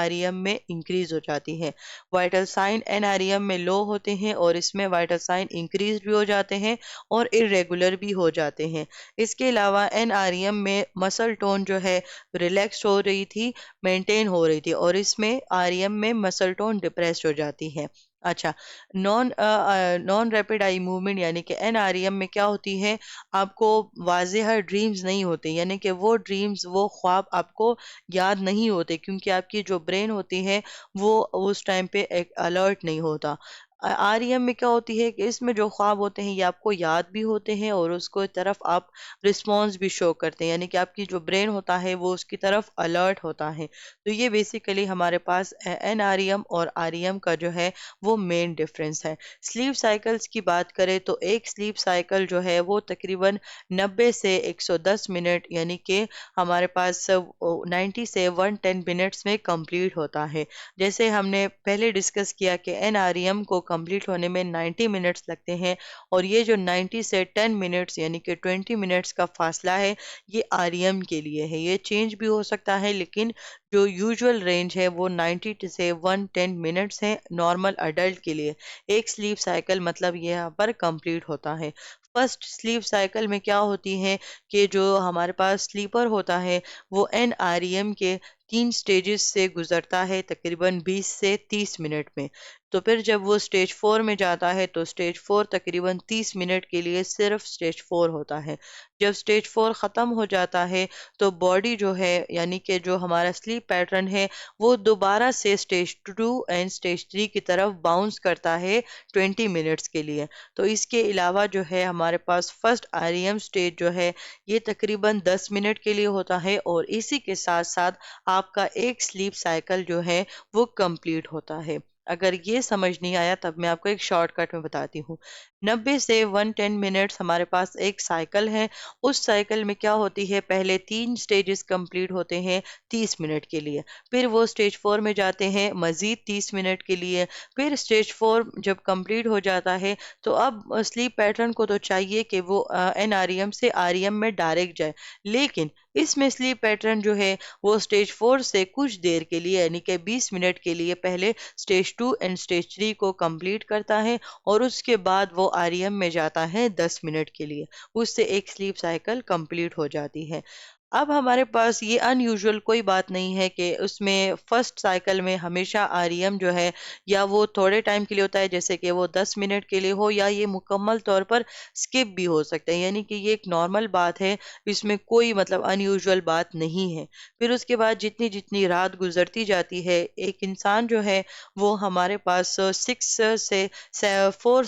REM میں انکریز ہو جاتی ہے۔ وائٹل سائن NREM میں لو ہوتے ہیں اور اس میں وائٹل سائن انکریز بھی ہو جاتے ہیں اور irregular بھی ہو جاتے ہیں۔ اس کے علاوہ NREM میں مسل ٹون جو ہے ریلیکس ہو رہی تھی، مینٹین ہو رہی تھی، اور اس میں REM میں مسل ٹون ڈپریس ہو جاتی ہے۔ اچھا، نان ریپڈ آئی موومنٹ یعنی کہ NREM میں کیا ہوتی ہے، آپ کو واضح ڈریمز نہیں ہوتے، یعنی کہ وہ ڈریمز وہ خواب آپ کو یاد نہیں ہوتے کیونکہ آپ کی جو برین ہوتی ہے وہ اس ٹائم پہ ایک الرٹ نہیں ہوتا۔ REM میں کیا ہوتی ہے کہ اس میں جو خواب ہوتے ہیں یہ آپ کو یاد بھی ہوتے ہیں اور اس کو طرف آپ رسپانس بھی شو کرتے ہیں، یعنی کہ آپ کی جو برین ہوتا ہے وہ اس کی طرف الرٹ ہوتا ہے۔ تو یہ بیسیکلی ہمارے پاس NREM اور REM کا جو ہے وہ مین ڈفرینس ہے۔ سلیپ سائیکلز کی بات کریں تو ایک سلیپ سائیکل جو ہے وہ تقریباً 90 سے 110 منٹ یعنی کہ ہمارے پاس 90 سے 110 منٹس میں کمپلیٹ ہوتا ہے۔ جیسے ہم نے پہلے ڈسکس کیا کہ NREM کو کمپلیٹ ہونے میں 90 منٹس لگتے ہیں، اور یہ جو 90 سے 10 منٹس یعنی کہ 20 منٹس کا فاصلہ ہے یہ REM کے لیے ہے۔ یہ چینج بھی ہو سکتا ہے لیکن جو یوزول رینج ہے وہ 90 سے 110 منٹس ہے نارمل اڈلٹ کے لیے۔ ایک سلیپ سائیکل مطلب یہاں پر کمپلیٹ ہوتا ہے۔ فرسٹ سلیپ سائیکل میں کیا ہوتی ہے کہ جو ہمارے پاس سلیپر ہوتا ہے وہ NREM کے 3 سٹیجز سے گزرتا ہے تقریباً 20 سے 30 منٹ میں، تو پھر جب وہ سٹیج 4 میں جاتا ہے تو سٹیج 4 تقریباً 30 منٹ کے لیے صرف سٹیج 4 ہوتا ہے۔ جب سٹیج 4 ختم ہو جاتا ہے تو باڈی جو ہے یعنی کہ جو ہمارا سلیپ پیٹرن ہے وہ دوبارہ سے سٹیج 2 اینڈ سٹیج 3 کی طرف باؤنس کرتا ہے 20 منٹس کے لیے۔ تو اس کے علاوہ جو ہے ہمارے پاس فرسٹ REM سٹیج جو ہے یہ تقریباً 10 منٹ کے لیے ہوتا ہے، اور اسی کے ساتھ ساتھ آپ کا ایک سلیپ سائیکل جو ہے وہ کمپلیٹ ہوتا ہے۔ اگر یہ سمجھ نہیں آیا تب میں آپ کو ایک شارٹ کٹ میں بتاتی ہوں۔ 90 سے 110 منٹس ہمارے پاس ایک سائیکل ہے، اس سائیکل میں کیا ہوتی ہے، پہلے 3 سٹیجز کمپلیٹ ہوتے ہیں 30 منٹ کے لیے، پھر وہ سٹیج 4 میں جاتے ہیں مزید 30 منٹ کے لیے، پھر سٹیج 4 جب کمپلیٹ ہو جاتا ہے تو اب سلیپ پیٹرن کو تو چاہیے کہ وہ NREM سے REM میں ڈائریکٹ جائے، لیکن اس میں سلیپ پیٹرن جو ہے وہ سٹیج 4 سے کچھ دیر کے لیے یعنی کہ 20 منٹ کے لیے پہلے سٹیج 2 اینڈ سٹیج 3 کو کمپلیٹ کرتا ہے، اور اس کے بعد وہ REM میں جاتا ہے 10 منٹ کے لیے، اس سے ایک سلیپ سائیکل کمپلیٹ ہو جاتی ہے۔ अब हमारे पास ये अनयूजुअल कोई बात नहीं है कि उसमें फर्स्ट साइकिल में हमेशा आरईएम जो है या वो थोड़े टाइम के लिए होता है, जैसे कि वो 10 मिनट के लिए हो, या ये मुकम्मल तौर पर स्किप भी हो सकता है, यानी कि ये एक नॉर्मल बात है। इसमें कोई मतलब अनयूजुअल बात नहीं है। फिर उसके बाद जितनी जितनी रात गुजरती जाती है, एक इंसान जो है वो हमारे पास 4 से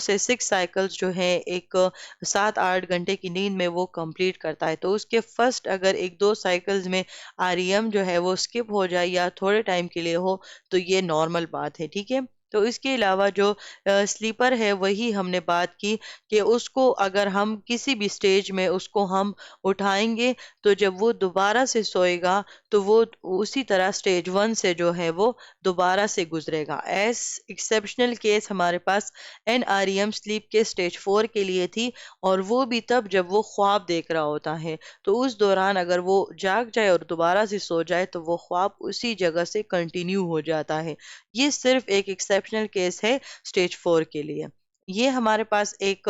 6 साइकिल्स जो है एक 7-8 घंटे की नींद में वो कंप्लीट करता है। तो उसके फर्स्ट अगर 1-2 साइकिल्स में आरईएम जो है वो स्किप हो जाए या थोड़े टाइम के लिए हो, तो ये नॉर्मल बात है, ठीक है। तो इसके अलावा जो स्लीपर है वही हमने बात की कि उसको अगर हम किसी भी स्टेज में उसको हम उठाएंगे, तो जब वो दोबारा से सोएगा तो वो उसी तरह स्टेज 1 से जो है वो दोबारा से गुजरेगा। एस एक्सेप्शनल केस हमारे पास एनआरईएम स्लीप के स्टेज 4 के लिए थी, और वो भी तब जब वो ख्वाब देख रहा होता है। तो उस दौरान अगर वो जाग जाए और दोबारा से सो जाए तो वो ख्वाब उसी जगह से कंटिन्यू हो जाता है। ये सिर्फ एक एक्सेप्शनल केस है स्टेज 4 के लिए। ये हमारे पास एक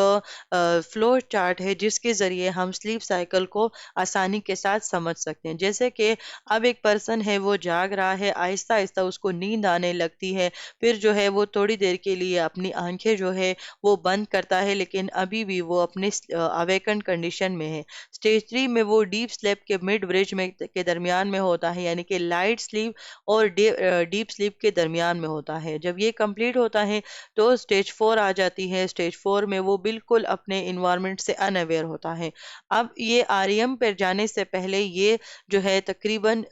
फ्लो चार्ट है जिसके जरिए हम स्लीप साइकिल को आसानी के साथ समझ सकते हैं। जैसे कि अब एक पर्सन है, वो जाग रहा है, आहिस्ता आहिस्ता उसको नींद आने लगती है। फिर जो है वो थोड़ी देर के लिए अपनी आंखें जो है वो बंद करता है, लेकिन अभी भी वो अपने अवेकन कंडीशन में है। स्टेज 3 में वो डीप स्लीप के मिड ब्रिज में के दरमियान में होता है, यानी कि लाइट स्लीप और डीप स्लीप के दरमियान में होता है। जब ये कंप्लीट होता है तो स्टेज 4 आ जाती है। स्टेज 4 में वो बिल्कुल अपने इन्वायरमेंट से अनअवेयर होता है। अब ये आरईएम पर जाने से पहले ये जो है तकरीबन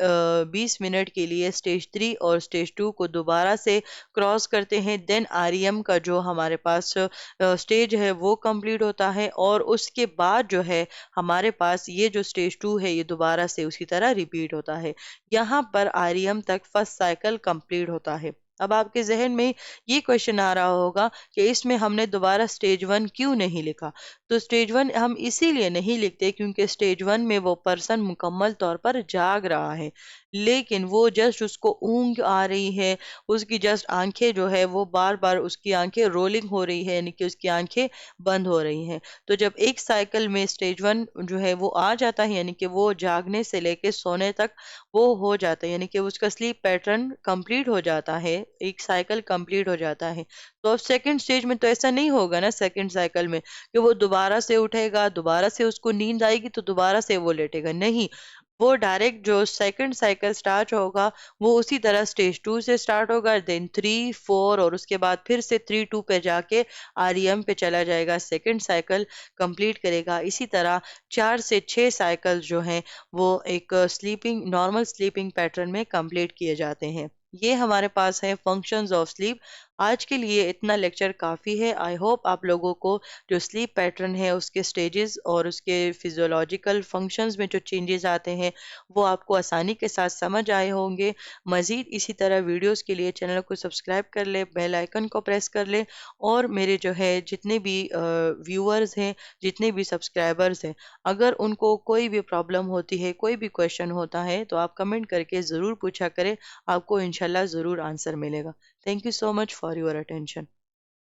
20 मिनट के लिए स्टेज 3 और स्टेज 2 को दोबारा से क्रॉस करते हैं। देन आरईएम का जो हमारे पास स्टेज है वो कंप्लीट होता है, और उसके बाद जो है हमारे पास ये जो स्टेज 2 है ये दोबारा से उसी तरह रिपीट होता है। यहाँ पर आरईएम तक फर्स्ट साइकिल कंप्लीट होता है। अब आपके जहन में ये क्वेश्चन आ रहा होगा कि इसमें हमने दोबारा स्टेज 1 क्यों नहीं लिखा। तो स्टेज 1 हम इसीलिए नहीं लिखते क्योंकि स्टेज 1 में वो पर्सन मुकम्मल तौर पर जाग रहा है, लेकिन वो जस्ट उसको ऊँग आ रही है, उसकी जस्ट आंखें जो है वो बार बार उसकी आंखें रोलिंग हो रही है, यानी कि उसकी आंखें बंद हो रही हैं। तो जब एक साइकिल में स्टेज 1 जो है वो आ जाता है, यानी कि वो जागने से लेके सोने तक वो हो जाता है, यानी कि उसका स्लीप पैटर्न कंप्लीट हो जाता है, एक साइकिल कंप्लीट हो जाता है। तो अब सेकंड स्टेज में तो ऐसा नहीं होगा ना, सेकंड साइकिल में कि वो दोबारा से उठेगा, दोबारा से उसको नींद आएगी तो दोबारा से वो लेटेगा, नहीं। वो डायरेक्ट जो सेकंड साइकिल स्टार्ट होगा वो उसी तरह स्टेज 2 से स्टार्ट होगा, देन 3, 4, और उसके बाद फिर से 3, 2 पे जाके आरईएम पे चला जाएगा, सेकंड साइकिल कंप्लीट करेगा। इसी तरह 4 से 6 साइकिल जो हैं वो एक स्लीपिंग नॉर्मल स्लीपिंग पैटर्न में कंप्लीट किए जाते हैं। ये हमारे पास है फंक्शंस ऑफ स्लीप। आज के लिए इतना लेक्चर काफ़ी है। आई होप आप लोगों को जो स्लीप पैटर्न है उसके स्टेजेस और उसके फिजियोलॉजिकल फंक्शंस में जो चेंजेस आते हैं वो आपको आसानी के साथ समझ आए होंगे। मज़ीद इसी तरह वीडियोस के लिए चैनल को सब्सक्राइब कर ले, बेल आइकन को प्रेस कर ले, और मेरे जो है जितने भी व्यूअर्स हैं, जितने भी सब्सक्राइबर्स हैं, अगर उनको कोई भी प्रॉब्लम होती है, कोई भी क्वेश्चन होता है, तो आप कमेंट करके ज़रूर पूछा करें। आपको इंशाल्लाह ज़रूर आंसर मिलेगा। Thank you so much for your attention.